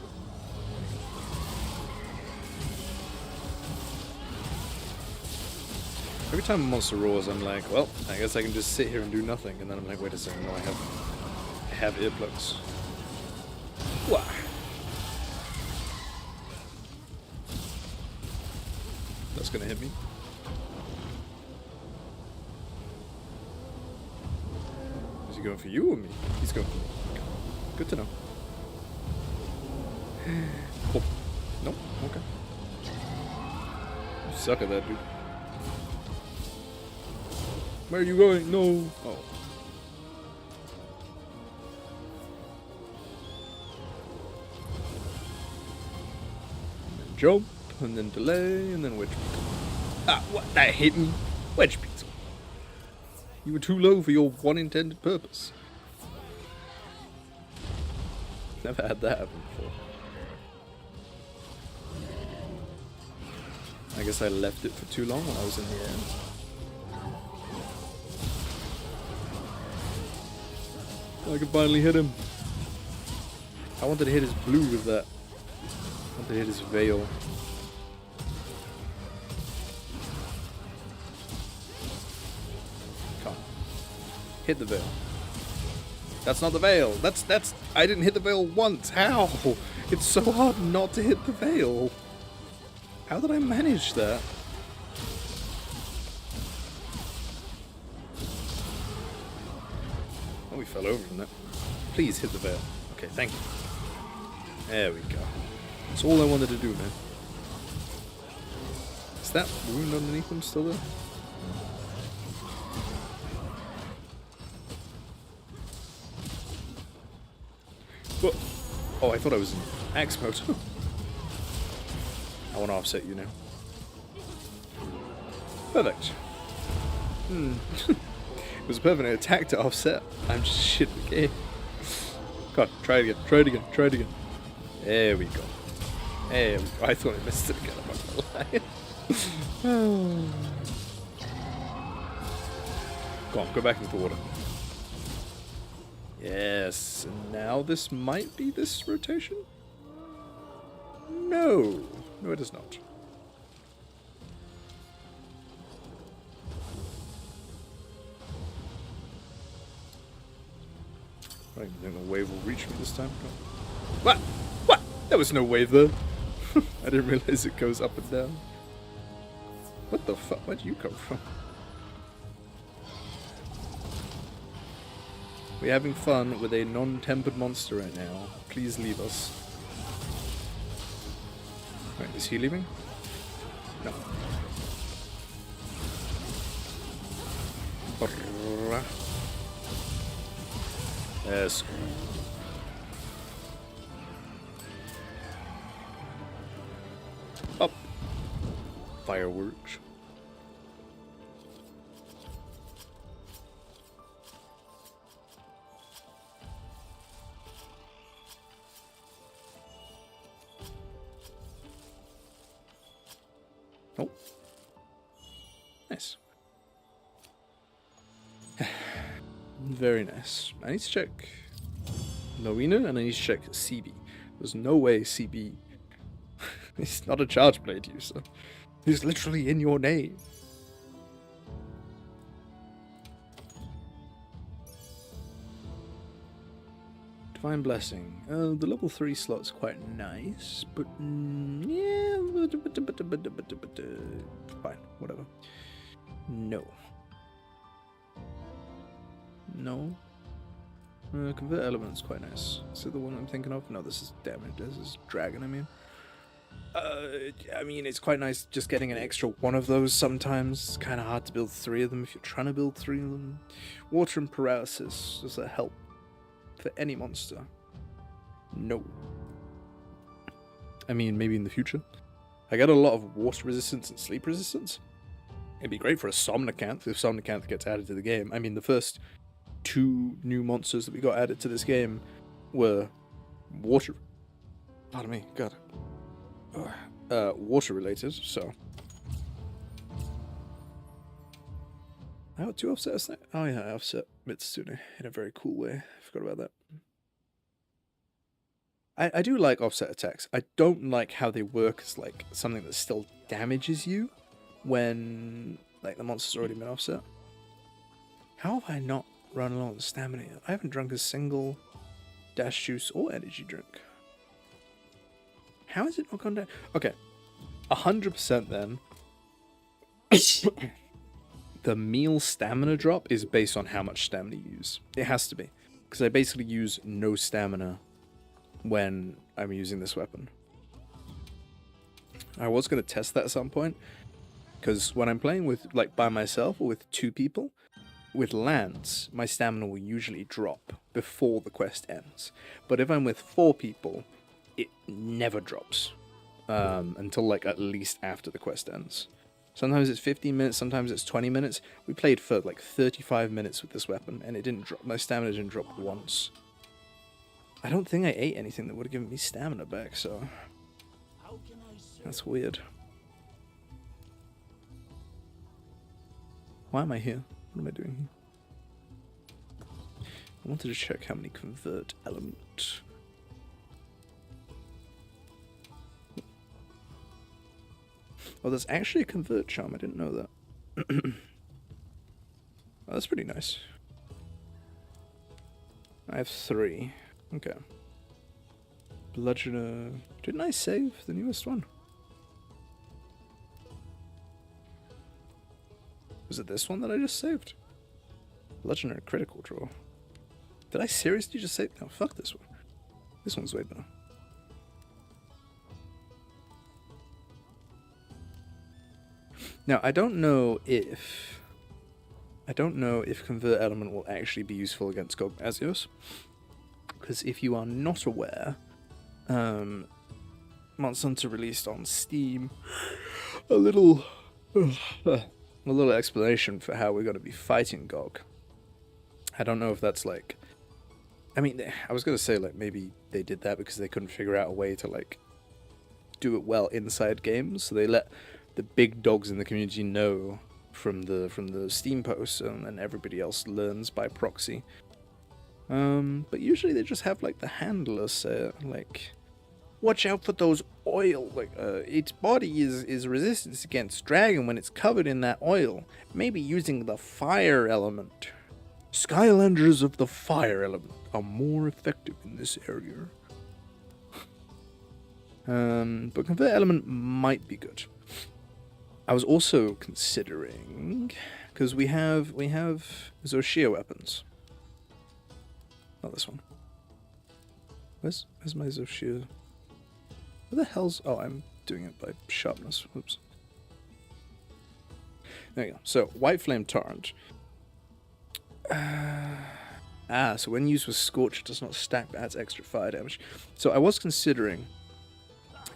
Every time a monster roars, I'm like, well, I guess I can just sit here and do nothing. And then I'm like, wait a second, no, I have earplugs. Wah. That's gonna hit me. Is he going for you or me? He's going for me. Good to know. Oh. Nope, okay. You suck at that, dude. Where are you going? No. Oh. And then jump, and then delay, and then wedge beetle. Ah, what? That hit me. Wedge beetle. You were too low for your one intended purpose. Never had that happen before. I guess I left it for too long when I was in the air. I can finally hit him. I wanted to hit his blue with that. I wanted to hit his veil. Come on. Hit the veil. That's not the veil. That's I didn't hit the veil once. How? It's so hard not to hit the veil. How did I manage that? Oh, we fell over from that. Please hit the veil. Okay, thank you. There we go. That's all I wanted to do, man. Is that wound underneath him still there? What? Oh, I thought I was in axe mode. I want to offset you now. Perfect. It was a perfect attack to offset. I'm just shit at the game. God, try it again, try it again, try it again. There we go. There we go. I thought I missed it again, I'm not gonna lie. Go on, go back into the water. Yes, and now this might be this rotation? No. No, it is not. I don't even think the wave will reach me this time. What? What? There was no wave there. I didn't realize it goes up and down. What the fuck? Where'd you come from? We're having fun with a non-tempered monster right now. Please leave us. Wait, is he leaving? No. Yes. Up. Fireworks. Oh. Nice. Very nice. I need to check Loina and I need to check CB. There's no way CB... He's not a charge blade user. He's literally in your name. Divine Blessing. The level 3 slot's quite nice, but yeah, fine, whatever. No. No. Convert element's quite nice. Is it the one I'm thinking of? No, this is damage. This is dragon, I mean. I mean, it's quite nice just getting an extra one of those sometimes. It's kind of hard to build 3 of them if you're trying to build 3 of them. Water and paralysis. Does that help for any monster? No. I mean, maybe in the future. I get a lot of water resistance and sleep resistance. It'd be great for a Somnicanth if Somnicanth gets added to the game. I mean, the first 2 new monsters that we got added to this game were water. Pardon me, God. Water related, so. I got 2 offsets now. Oh yeah, I offset Mitsune in a very cool way. I forgot about that. I do like offset attacks. I don't like how they work as like something that still damages you when like the monster's already been offset. How have I not run low on stamina yet? I haven't drunk a single dash juice or energy drink. How has it not gone down? Okay, 100% then. The meal stamina drop is based on how much stamina you use. It has to be, because I basically use no stamina when I'm using this weapon. I was going to test that at some point, because when I'm playing with like by myself or with 2 people, with lands, my stamina will usually drop before the quest ends. But if I'm with 4 people, it never drops until like at least after the quest ends. Sometimes it's 15 minutes, sometimes it's 20 minutes. We played for like 35 minutes with this weapon, and it didn't drop. My stamina didn't drop once. I don't think I ate anything that would have given me stamina back, so that's weird. Why am I here? What am I doing here? I wanted to check how many convert element. Oh, there's actually a convert charm. I didn't know that. Oh, that's pretty nice. I have 3. Okay. Bludgeoner. Didn't I save the newest one? Was it this one that I just saved? Bludgeoner critical draw. Did I seriously just save? No, fuck this one. This one's way better. Now, I don't know if Convert Element will actually be useful against Gogmazios. Because if you are not aware, Monster Hunter released on Steam a little explanation for how we're going to be fighting Gog. I don't know if that's like... I mean, I was going to say, like, maybe they did that because they couldn't figure out a way to, like, do it well inside games. So they let the big dogs in the community know from the Steam posts, and then everybody else learns by proxy. But usually they just have, like, the handler say, like, watch out for those oil, like, its body is resistant against dragon when it's covered in that oil. Maybe using the fire element. Skylanders of the fire element are more effective in this area. But Convert Element might be good. I was also considering, because we have Zoshia weapons. Not this one. Where's my Zoshia? Where the hell's... Oh, I'm doing it by sharpness. Oops. There you go. So, White Flame Torrent. So when used with Scorch, it does not stack, but adds extra fire damage. So I was considering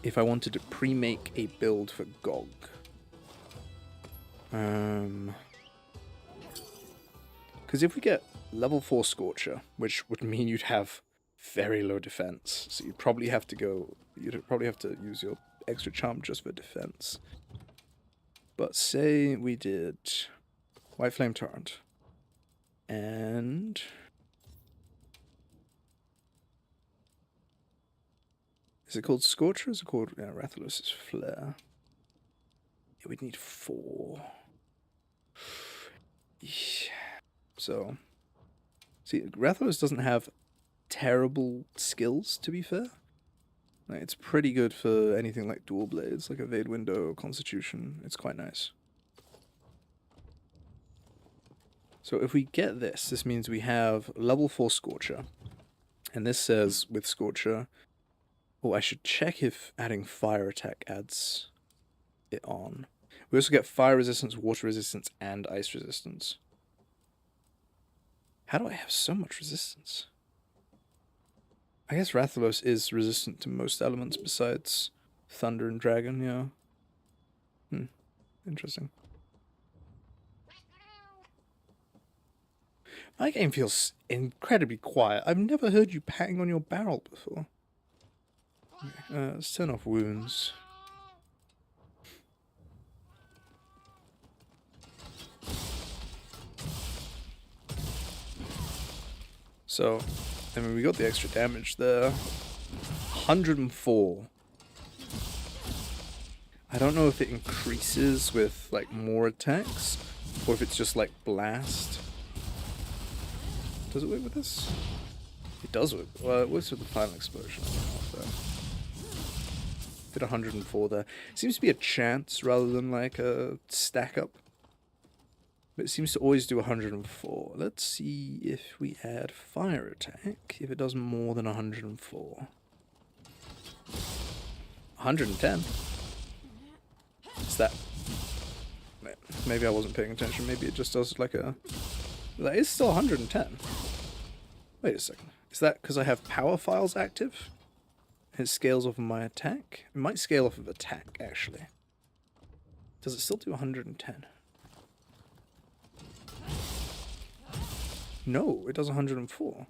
if I wanted to pre-make a build for Gog. Because if we get level 4 Scorcher, which would mean you'd have very low defense, so you'd probably have to use your extra charm just for defense. But say we did White Flame Torrent. And is it called Scorch or is it called Rathalos' Flare? Yeah, we'd need 4. Yeah. So, see, Rathalos doesn't have terrible skills, to be fair. Like, it's pretty good for anything like dual blades, like Evade Window or Constitution. It's quite nice. So if we get this, this means we have level 4 Scorcher. And this says with Scorcher... Oh, I should check if adding fire attack adds it on. We also get fire resistance, water resistance, and ice resistance. How do I have so much resistance? I guess Rathalos is resistant to most elements besides thunder and dragon, yeah. Interesting. My game feels incredibly quiet. I've never heard you patting on your barrel before. Okay, let's turn off wounds. So, I mean, we got the extra damage there. 104. I don't know if it increases with, like, more attacks, or if it's just, like, blast. Does it work with this? It does work. Well, it works with the final explosion. Did 104 there. Seems to be a chance rather than, like, a stack up. But it seems to always do 104. Let's see if we add fire attack, if it does more than 104. 110. Is that... Maybe I wasn't paying attention. Maybe it just does like a... That is still 110. Wait a second. Is that because I have power files active? It scales off of my attack? It might scale off of attack, actually. Does it still do 110? No, it does 104.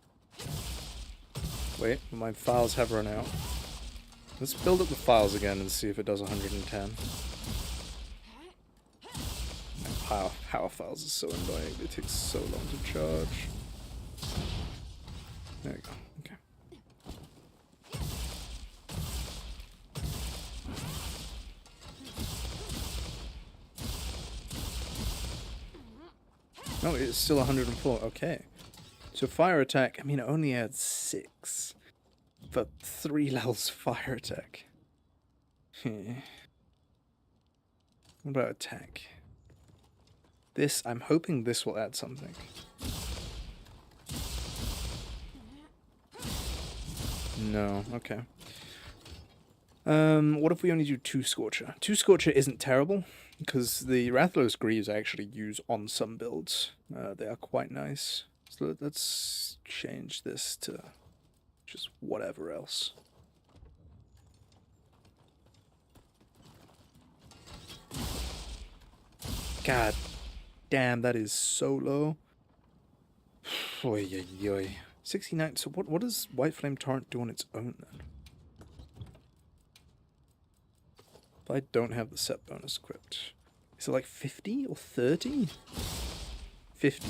Wait, my files have run out. Let's build up the files again and see if it does 110. Power files is so annoying. It takes so long to charge. There we go. Okay. No, it's still 104. Okay. So fire attack, I mean, it only adds 6. But 3 levels fire attack. What about attack? This, I'm hoping this will add something. No, okay. What if we only do 2 Scorcher? 2 Scorcher isn't terrible, because the Rathalos Greaves I actually use on some builds. They are quite nice. So let's change this to just whatever else. God damn, that is so low. Oy, oy, oy. 69. So what does White Flame Torrent do on its own then? If I don't have the set bonus equipped, is it like 50 or 30? 50.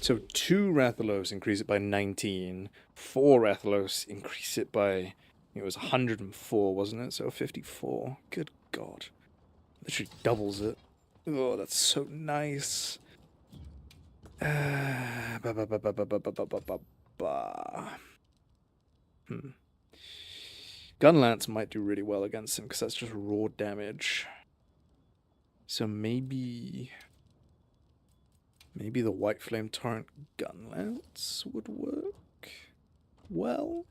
So 2 Rathalos increase it by 19. 4 Rathalos increase it by, it was 104, wasn't it? So 54. Good God. Literally doubles it. Oh, that's so nice. Gunlance might do really well against him because that's just raw damage. So maybe the White Flame Torrent Gunlance would work well.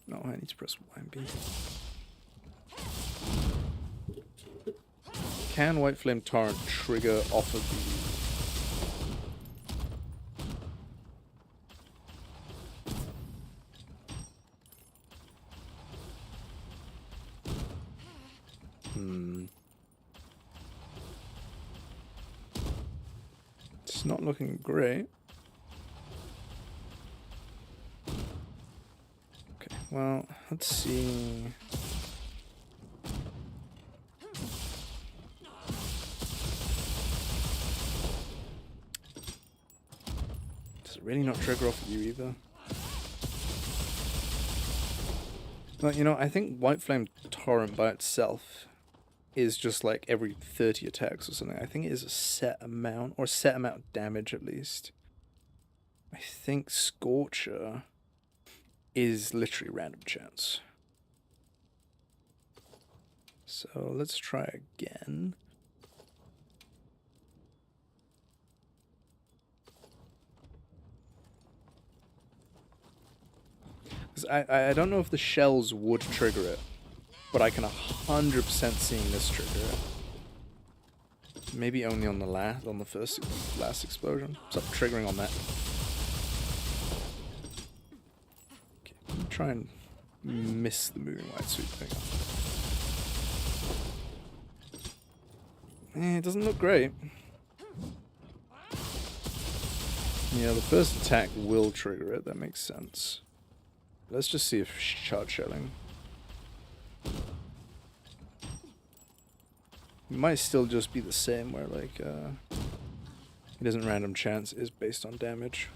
No, I need to press Y and B. Can White Flame Torrent trigger off of the... It's not looking great. Okay, well, let's see. Does it really not trigger off of you either? Well, you know, I think White Flame Torrent by itself is just like every 30 attacks or something. I think it is a set amount, or a set amount of damage at least. I think Scorcher is literally random chance. So let's try again. I don't know if the shells would trigger it, but I can 100% seeing this trigger it. Maybe only on the last explosion. Stop triggering on that. Okay, let me try and miss the moving white sweep thing. It doesn't look great. Yeah, the first attack will trigger it. That makes sense. Let's just see if charge shelling. It might still just be the same, where like it isn't random chance, it is based on damage.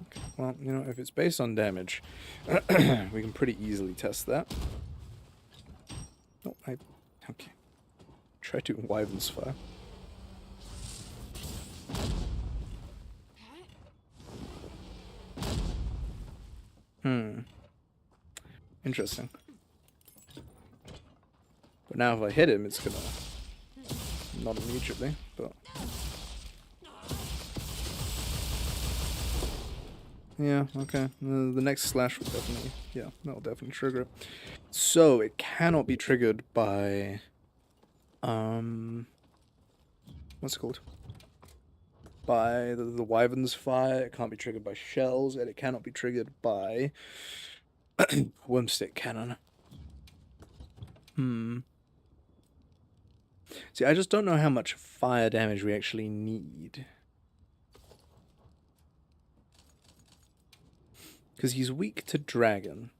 Okay, well, you know, if it's based on damage, we can pretty easily test that. Oh, okay. Try doing Wyvern's Fire. Interesting. But now if I hit him, it's gonna... Not immediately, but... Yeah, okay. The next slash will definitely... Yeah, that'll definitely trigger it. So, it cannot be triggered by... What's it called? By the Wyvern's Fire. It can't be triggered by shells, and it cannot be triggered by... Wormstick Cannon. See, I just don't know how much fire damage we actually need. Because he's weak to dragon.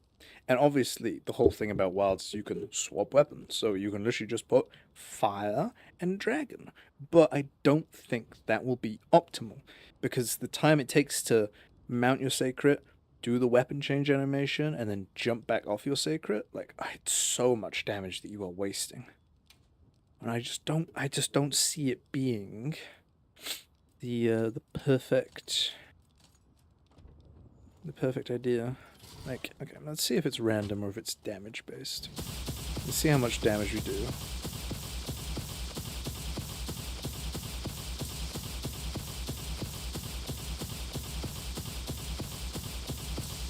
And obviously, the whole thing about wilds is you can swap weapons. So you can literally just put fire and dragon. But I don't think that will be optimal. Because the time it takes to mount your Sacred, do the weapon change animation, and then jump back off your Sacred, like, it's so much damage that you are wasting. And I just don't see it being the perfect idea. Like, okay, let's see if it's random or if it's damage based. Let's see how much damage we do.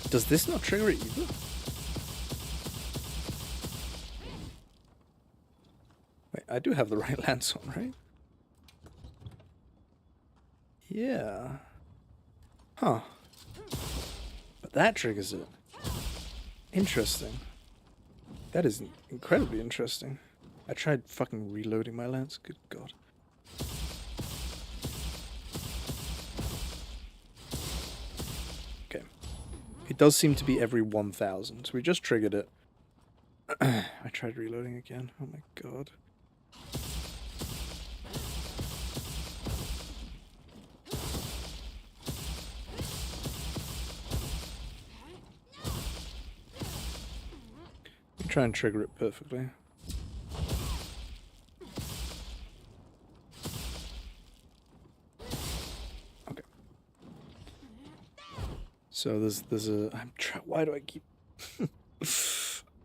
Does this not trigger it either? Wait, I do have the right lance on, right? Yeah. Huh. But that triggers it. Interesting. That is incredibly interesting. I tried fucking reloading my lance. Good god. Okay. It does seem to be every 1,000. So we just triggered it. I tried reloading again. Oh my god. Try and trigger it perfectly. Okay. So there's a why do I keep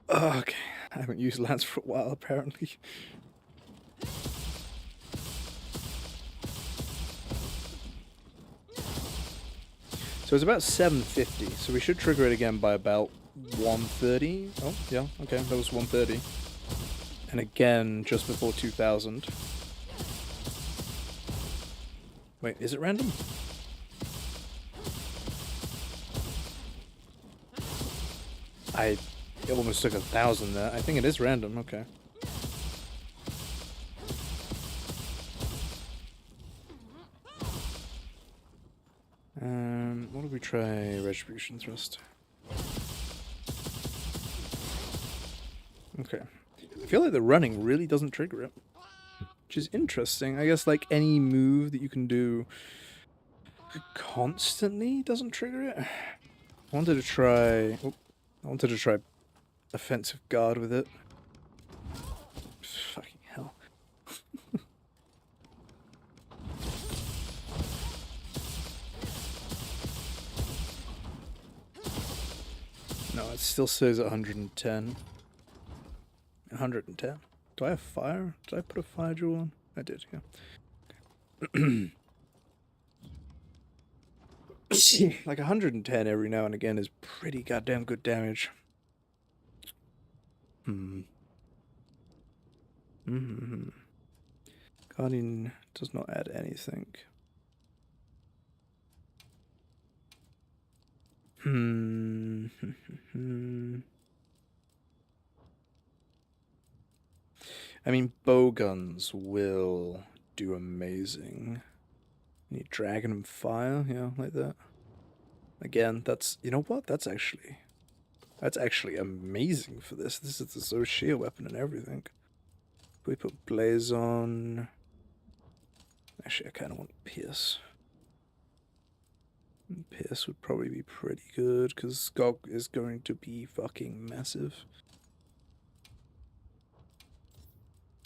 oh, okay. I haven't used lance for a while apparently. So it's about 750, so we should trigger it again by about 130. Oh, yeah, okay, that was 130. And again, just before 2000. Wait, is it random? It almost took 1,000 there. I think it is random, okay. What do we try? Retribution Thrust. Okay. I feel like the running really doesn't trigger it. Which is interesting. I guess like any move that you can do constantly doesn't trigger it. I wanted to try offensive guard with it. Fucking hell. No, it still says 110. 110. Do I have fire? Did I put a fire jewel on? I did, yeah. Like 110 every now and again is pretty goddamn good damage. Guardian does not add anything. I mean, bow guns will do amazing. Need dragon and fire, yeah, like that. Again, that's, you know what? That's actually amazing for this. This is the Zoshia weapon and everything. We put Blaze on. Actually, I kind of want Pierce. Pierce would probably be pretty good because Skog is going to be fucking massive.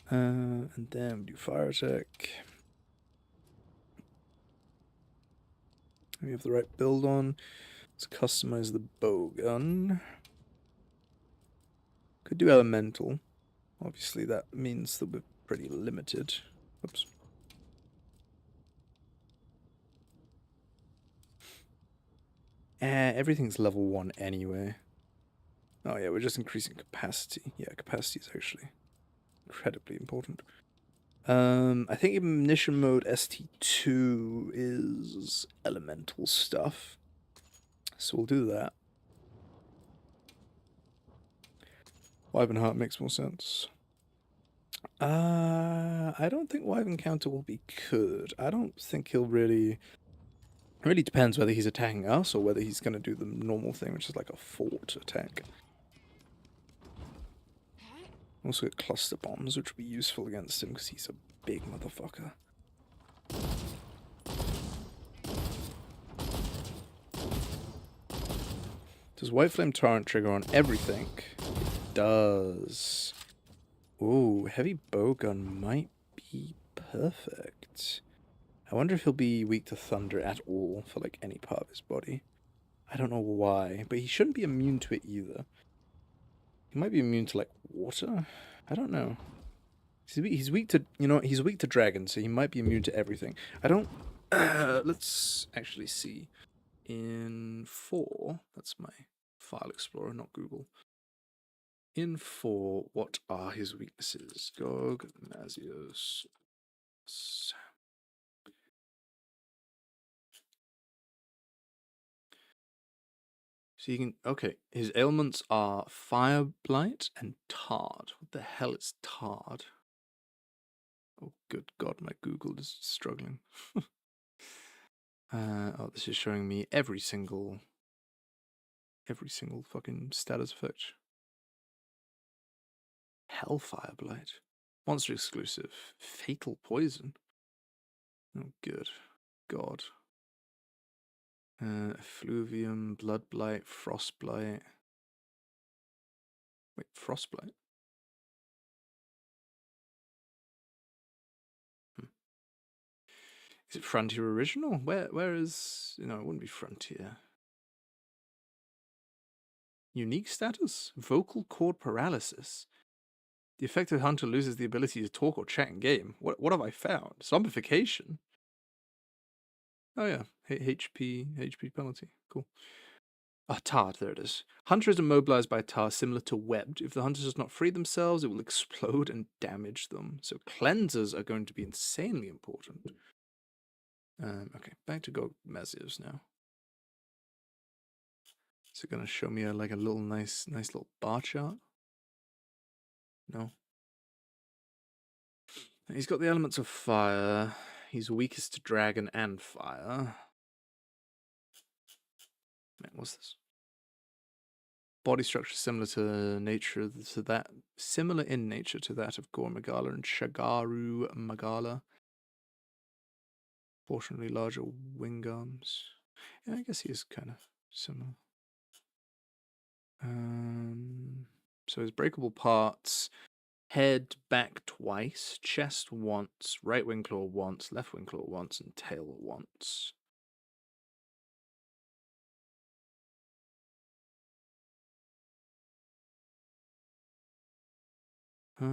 And then we do fire attack. We have the right build on. Let's customize the bow gun. Could do elemental. Obviously, that means that we're pretty limited. Oops. Everything's level 1 anyway. Oh yeah, we're just increasing capacity. Yeah, capacity is actually incredibly important. I think Ignition Mode ST2 is elemental stuff. So we'll do that. Wyvern Heart makes more sense. I don't think Wyvern Counter will be good. I don't think he'll really... It really depends whether he's attacking us or whether he's going to do the normal thing, which is like a fort attack. Also get cluster bombs, which will be useful against him because he's a big motherfucker. Does White Flame Torrent trigger on everything? It does. Ooh, heavy bowgun might be perfect. I wonder if he'll be weak to thunder at all for like any part of his body. I don't know why, but he shouldn't be immune to it either. He might be immune to like water. I don't know. He's weak to, you know, he's weak to dragons, so he might be immune to everything. I don't. Let's actually see. In 4, that's my file explorer, not Google. In 4, what are his weaknesses? Gog, Nazios. So you can, okay, his ailments are Fire Blight and Tard. What the hell is Tard? Oh, good God, my Google is struggling. Oh, this is showing me every single fucking status effect. Hellfire Blight. Monster exclusive. Fatal Poison. Oh, good God. Effluvium, Blood Blight, Frost Blight. Wait, Frost Blight? Is it Frontier Original? Where is... You know, it wouldn't be Frontier. Unique status? Vocal cord paralysis. The affected hunter loses the ability to talk or chat in game. What have I found? Zombification? Oh yeah, HP penalty. Cool. Ah, Tard, there it is. Hunter is immobilized by Tar similar to Webbed. If the hunter does not free themselves, it will explode and damage them. So cleansers are going to be insanely important. Okay, back to Go Mesios now. Is it going to show me like a little nice little bar chart? No. He's got the elements of fire. He's weakest to dragon and fire. Man, what's this? Body structure similar to nature to that, similar in nature to that of Gore Magala and Shagaru Magala. Proportionally larger wing arms. Yeah, I guess he is kind of similar. So his breakable parts: head back twice, chest once, right wing claw once, left wing claw once, and tail once. Okay,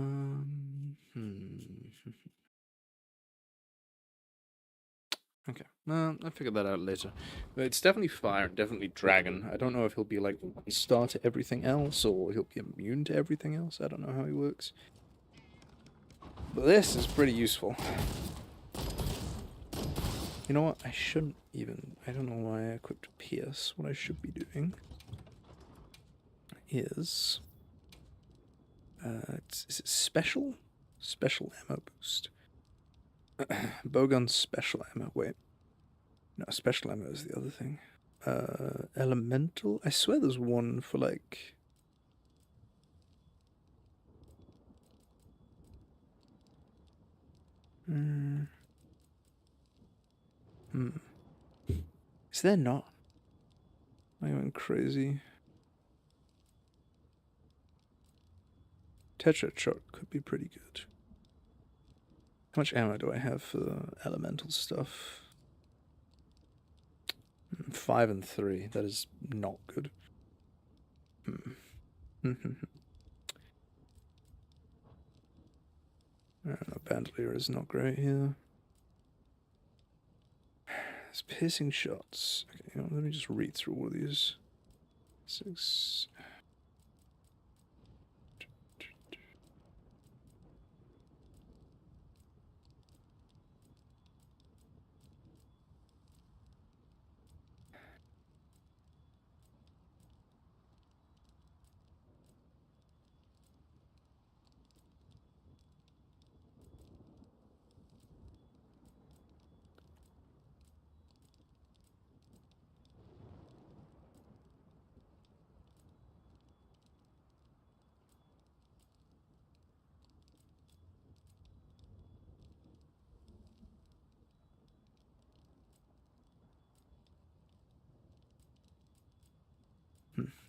I'll figure that out later. But it's definitely fire and definitely dragon. I don't know if he'll be like one star to everything else or he'll be immune to everything else. I don't know how he works. But this is pretty useful. You know what? I shouldn't even... I don't know why I equipped Pierce. What I should be doing is... is it special? Special ammo boost. Bowgun special ammo. Wait. No, special ammo is the other thing. Elemental? I swear there's one for like... Is there not? Am I going crazy? Tetra shot could be pretty good. How much ammo do I have for elemental stuff? 5 and 3. That is not good. I don't know, bandolier is not great here. It's piercing shots. Okay, you know, let me just read through all of these. 6.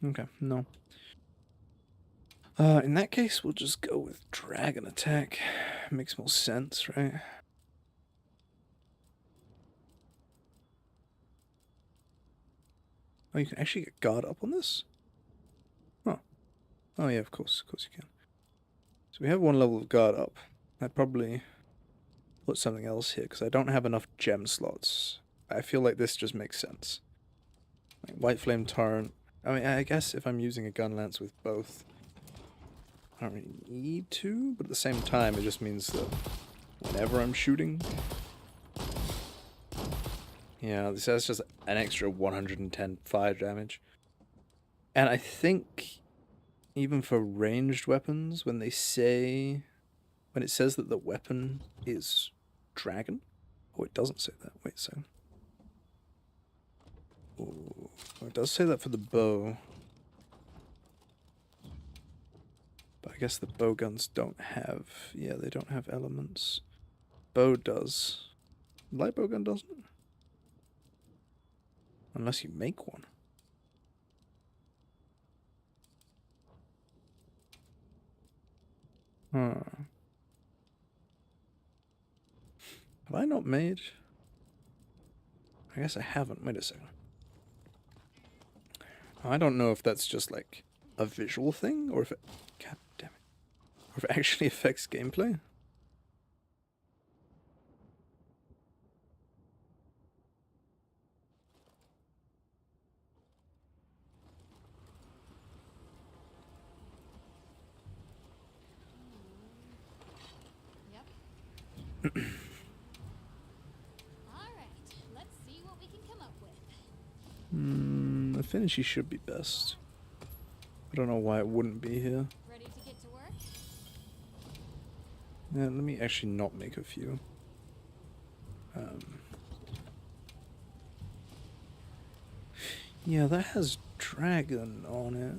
Okay, no. In that case, we'll just go with dragon attack. Makes more sense, right? Oh, you can actually get guard up on this? Oh. Oh yeah, of course you can. So we have one level of guard up. I'd probably put something else here, because I don't have enough gem slots. I feel like this just makes sense. Like White Flame Torrent. I mean, I guess if I'm using a gun lance with both, I don't really need to, but at the same time, it just means that whenever I'm shooting... Yeah, this has just an extra 110 fire damage. And I think, even for ranged weapons, when they say... When it says that the weapon is dragon... Oh, it doesn't say that. Wait a second. Oh, it does say that for the bow. But I guess the bow guns don't have... Yeah, they don't have elements. Bow does. Light bow gun doesn't? Unless you make one. Huh. Have I not made... I guess I haven't. Wait a second. I don't know if that's just like a visual thing, or if it... God damn it. Or if it actually affects gameplay. Yep. Alright, let's see what we can come up with. The finishy should be best. I don't know why it wouldn't be here. Ready to get to work? Yeah, let me actually not make a few. Yeah, that has dragon on it.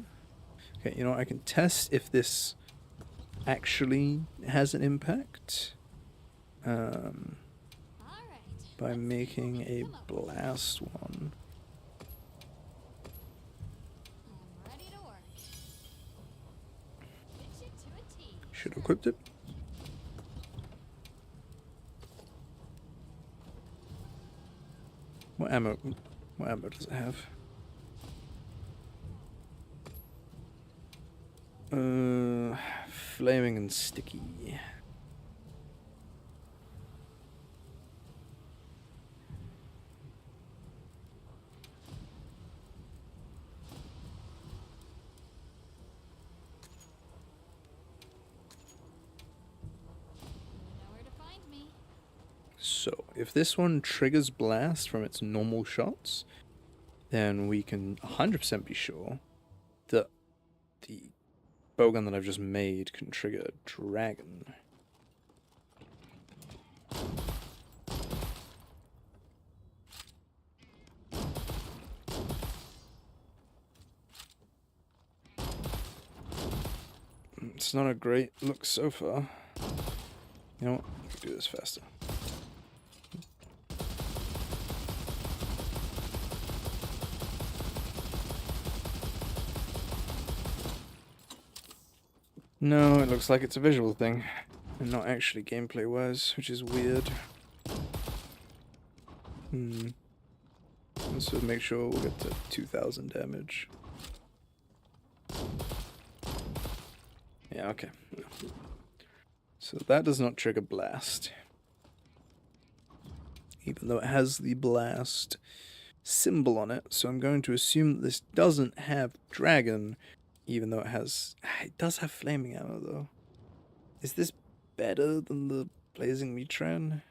Okay, you know, I can test if this actually has an impact. Alright. By making a blast one. I'm ready to work. Fit you to a T. Should have equipped it. What ammo does it have? 5 flaming and sticky. You know where to find me. So, if this one triggers blast from its normal shots, then we can 100% be sure that the bowgun that I've just made can trigger a dragon. It's not a great look so far. You know what? Let's do this faster. No, it looks like it's a visual thing, and not actually gameplay-wise, which is weird. Let's make sure we'll get to 2,000 damage. Yeah, okay. So that does not trigger blast. Even though it has the blast symbol on it, so I'm going to assume that this doesn't have dragon, even though it has... It does have flaming ammo, though. Is this better than the blazing Mitran?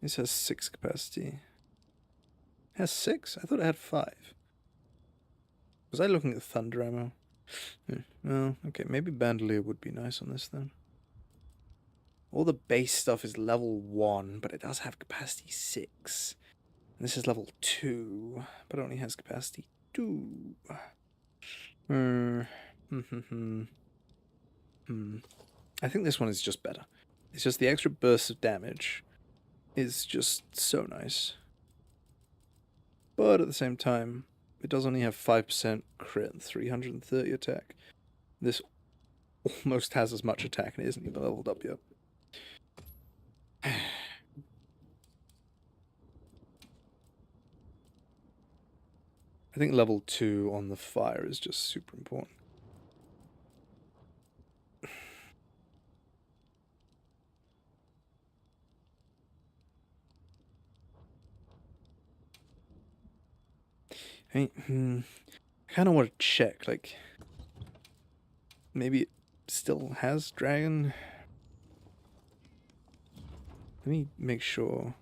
This has 6 capacity. It has 6? I thought it had 5. Was I looking at thunder ammo? Well, okay, maybe bandolier would be nice on this then. All the base stuff is level 1, but it does have capacity 6. And this is level 2, but it only has capacity 2. I think this one is just better. It's just the extra burst of damage is just so nice. But at the same time, it does only have 5% crit and 330 attack. This almost has as much attack and it isn't even leveled up yet. I think level 2 on the fire is just super important. I kind of want to check, like, maybe it still has dragon. Let me make sure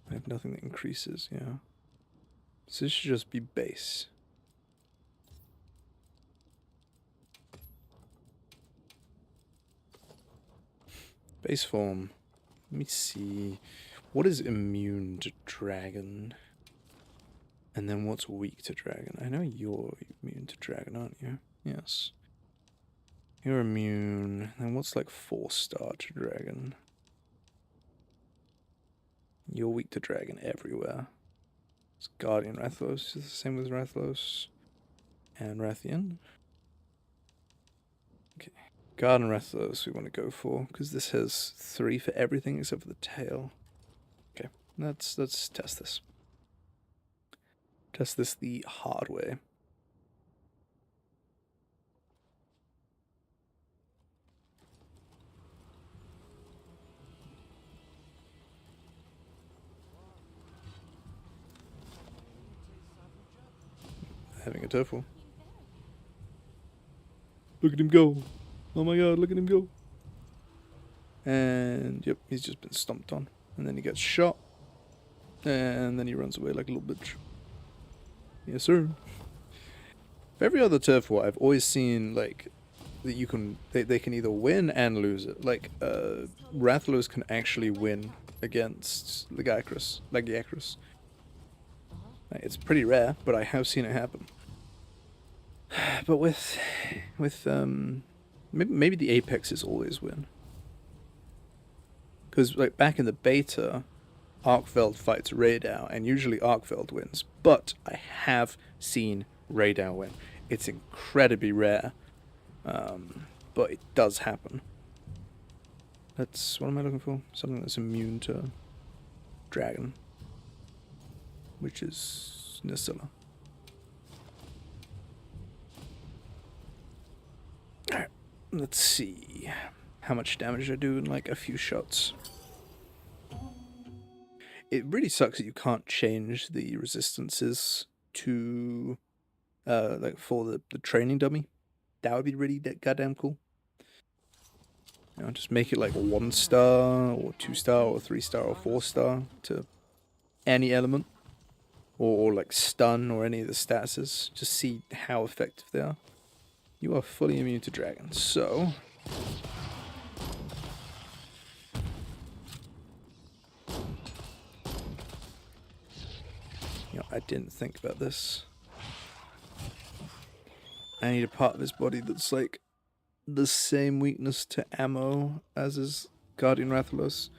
I have nothing that increases, yeah. So this should just be base. Base form. Let me see. What is immune to dragon? And then what's weak to dragon? I know you're immune to dragon, aren't you? Yes. You're immune. And what's like 4-star to dragon? You're weak to dragon everywhere. It's Guardian Rathlos. Is the same with Rathlos. And Rathian. Okay. Guardian Rathlos we want to go for, because this has 3 for everything except for the tail. Okay, let's test this. Test this the hard way. Having a turtle. Look at him go. Oh my god, look at him go. And yep, he's just been stomped on. And then he gets shot. And then he runs away like a little bitch. Yes, sir. For every other turf war, I've always seen like that you can they can either win and lose it. Like Rathalos can actually win against Legiacrus. It's pretty rare, but I have seen it happen. But with maybe the Apexes always win. Because like back in the beta, Arkveld fights Radow, and usually Arkveld wins. But I have seen Radow win. It's incredibly rare, but it does happen. What am I looking for? Something that's immune to dragon, which is Nisilla. Let's see how much damage I do in like a few shots. It really sucks that you can't change the resistances to like for the training dummy. That would be really goddamn cool. You know, just make it like 1 star or 2 star or 3 star or 4 star to any element, or like stun or any of the statuses. Just see how effective they are. You are fully immune to dragon, so you know, I didn't think about this. I need a part of his body that's like the same weakness to ammo as his Guardian Rathalos.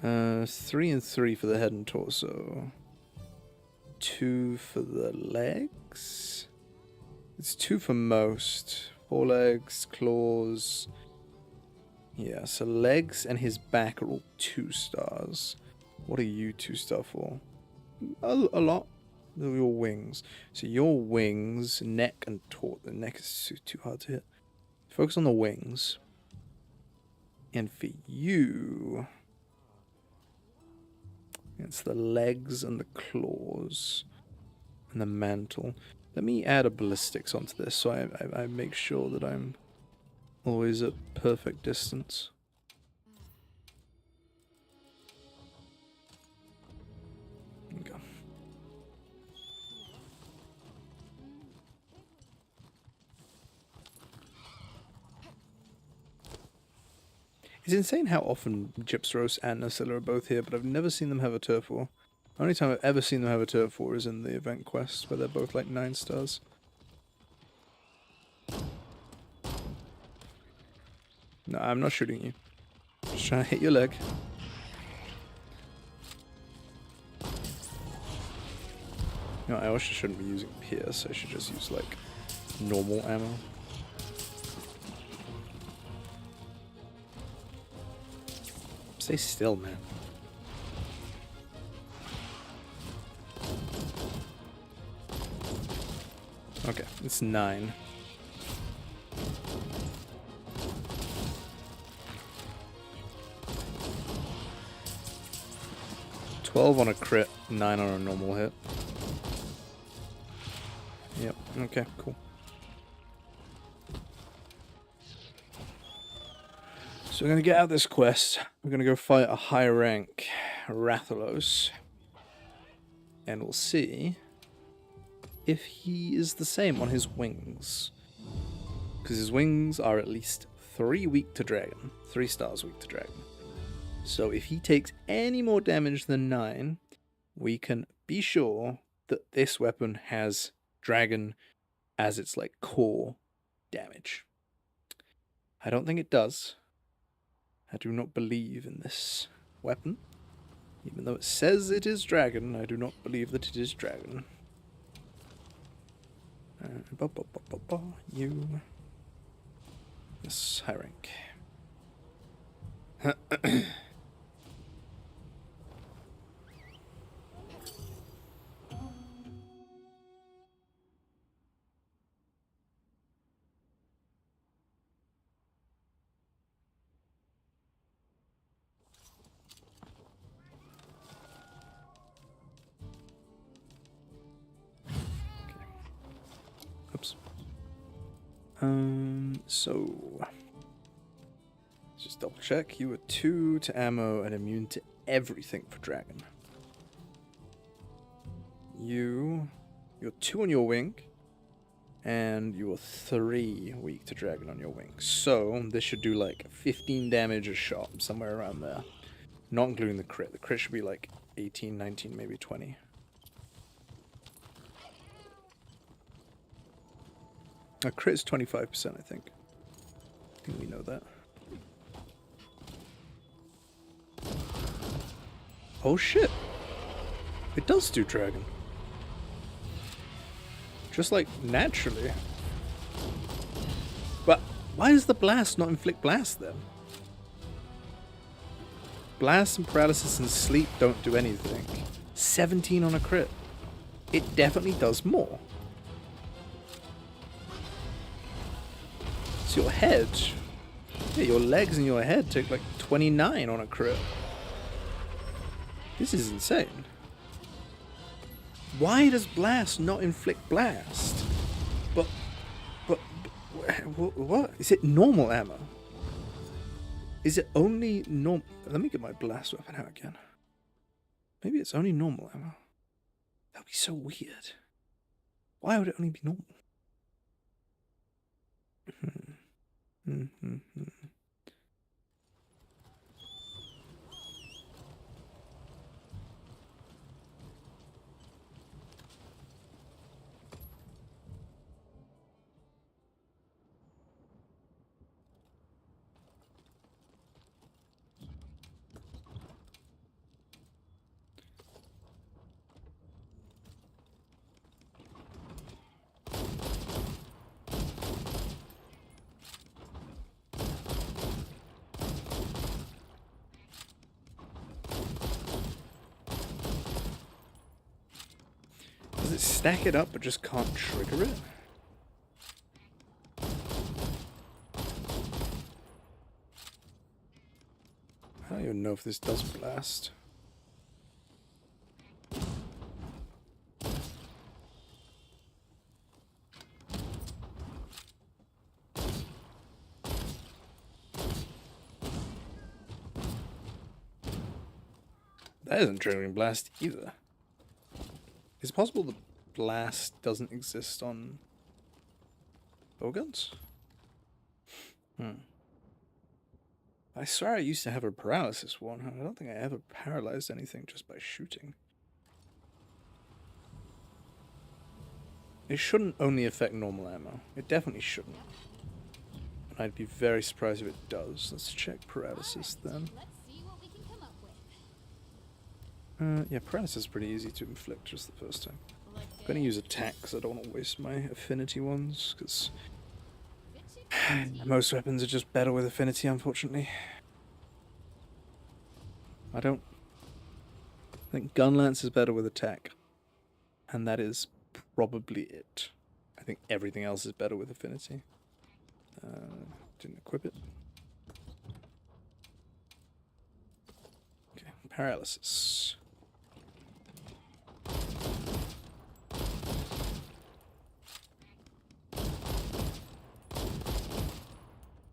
Uh, 3 and 3 for the head and torso. 2 for the legs? It's 2 for most. Forelegs, claws. Yeah, so legs and his back are all 2 stars. What are you 2 star for? A lot. Your wings. So your wings, neck and torso. The neck is too hard to hit. Focus on the wings. And for you, it's the legs and the claws and the mantle. Let me add a ballistics onto this so I make sure that I'm always at perfect distance. There we go. It's insane how often Gypsros and Nacilla are both here, but I've never seen them have a turf war. The only time I've ever seen them have a turf war is in the event quest, where they're both like 9 stars. No, I'm not shooting you. Just trying to hit your leg. No, I also shouldn't be using Pierce. I should just use like normal ammo. Stay still, man. Okay, it's 9. $12 on a crit, 9 on a normal hit. Yep, okay, cool. So we're going to get out of this quest. We're going to go fight a high rank Rathalos. And we'll see if he is the same on his wings. Because his wings are at least 3 weak to dragon. 3 stars weak to dragon. So if he takes any more damage than 9, we can be sure that this weapon has dragon as its like core damage. I don't think it does. I do not believe in this weapon. Even though it says it is dragon, I do not believe that it is dragon. You. Yes, high rank. Oops. So let's just double check. You are 2 to ammo and immune to everything for dragon. You're 2 on your wing, and you're 3 weak to dragon on your wing. So this should do like 15 damage a shot, somewhere around there. Not including the crit. The crit should be like 18, 19, maybe 20. A crit is 25%, I think. I think we know that. Oh shit! It does do dragon. Just like naturally. But why does the blast not inflict blast then? Blast and paralysis and sleep don't do anything. 17 on a crit. it definitely does more. So your head, yeah, your legs and your head take like 29 on a crit. This is insane. Why does blast not inflict blast? But what? Is it normal ammo? Is it only normal? Let me get my blast weapon out again. Maybe it's only normal ammo. That would be so weird. Why would it only be normal? Does it stack it up but just can't trigger it? I don't even know if this does blast. That isn't triggering blast either. Is it possible the blast doesn't exist on bowguns? I swear I used to have a paralysis one. I don't think I ever paralyzed anything just by shooting. It shouldn't only affect normal ammo. It definitely shouldn't. And I'd be very surprised if it does. Let's check paralysis then. Let's see what we can come up with. Yeah, paralysis is pretty easy to inflict just the first time. I'm gonna use attack because I don't want to waste my affinity ones, because most weapons are just better with affinity, unfortunately. I think gun lance is better with attack, and that is probably it. I think everything else is better with affinity. Didn't equip it. Okay, paralysis.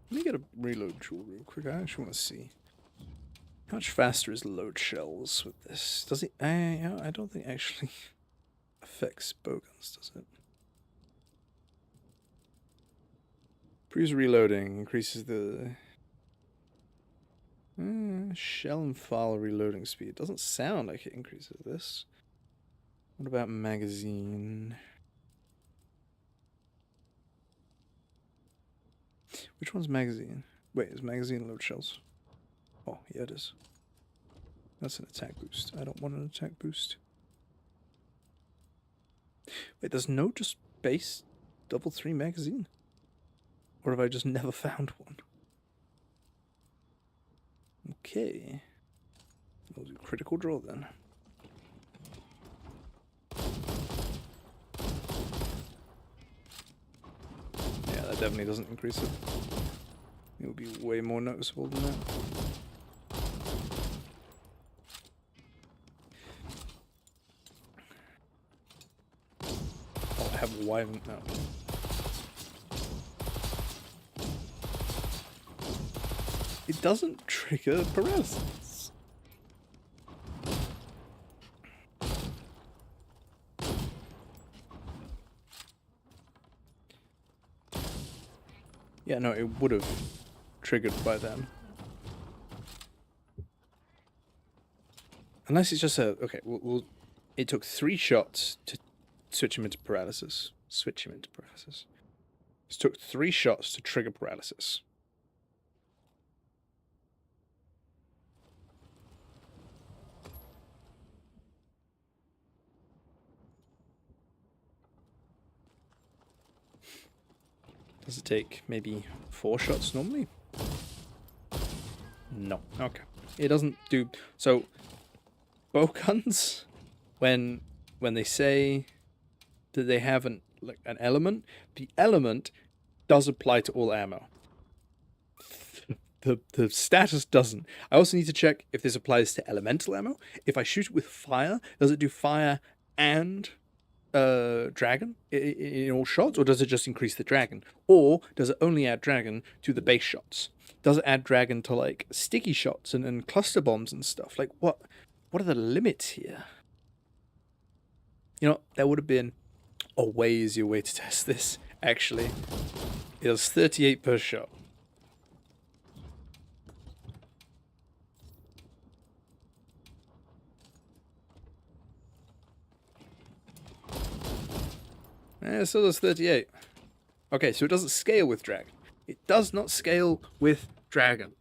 Let me get a reload tool real quick. I actually want to see how much faster is load shells with this. Does it? I don't think it actually affects bowguns, does it? Freeze reloading increases the shell and file reloading speed. Doesn't sound like it increases this. What about magazine? Which one's magazine? Wait, is magazine load shells? Oh, yeah, it is. That's an attack boost. I don't want an attack boost. Wait, there's no just base double 3 magazine? Or have I just never found one? Okay. We'll do critical draw then. Yeah, that definitely doesn't increase it. It would be way more noticeable than that. Oh, I have a wyvern now. It doesn't trigger paralysis. Yeah, no, it would have triggered by then. Unless it's just a... Okay, it took 3 shots to switch him into paralysis. It took 3 shots to trigger paralysis. Does it take maybe 4 shots normally? No. Okay. It doesn't do... So, bow guns, when when they say that they have an element, the element does apply to all ammo. The status doesn't. I also need to check if this applies to elemental ammo. If I shoot it with fire, does it do fire and dragon in all shots, or does it just increase the dragon? Or does it only add dragon to the base shots? Does it add dragon to like sticky shots and cluster bombs and stuff? Like what are the limits here? You know, that would have been a way easier way to test this, actually. It was 38 per shot. It still does 38. Okay, so it doesn't scale with dragon. It does not scale with dragon.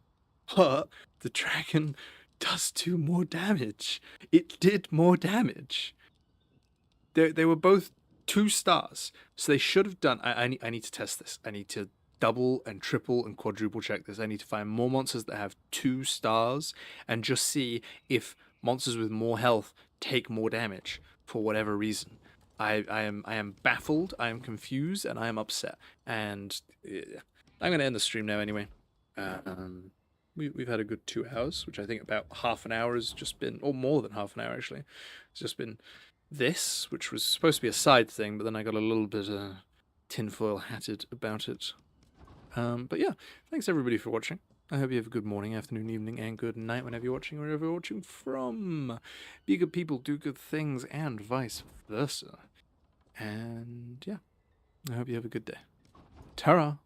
But the dragon does do more damage. It did more damage. They were both 2 stars. So they should have done... I need to test this. I need to double and triple and quadruple check this. I need to find more monsters that have 2 stars and just see if monsters with more health take more damage for whatever reason. I am baffled, I am confused, and I am upset. And I'm going to end the stream now anyway. We've had a good 2 hours, which I think about half an hour has just been, or more than half an hour actually. It's just been this, which was supposed to be a side thing, but then I got a little bit tinfoil hatted about it. But yeah, thanks everybody for watching. I hope you have a good morning, afternoon, evening, and good night whenever you're watching, wherever you're watching from. Be good people, do good things, and vice versa. And yeah, I hope you have a good day. Ta-ra!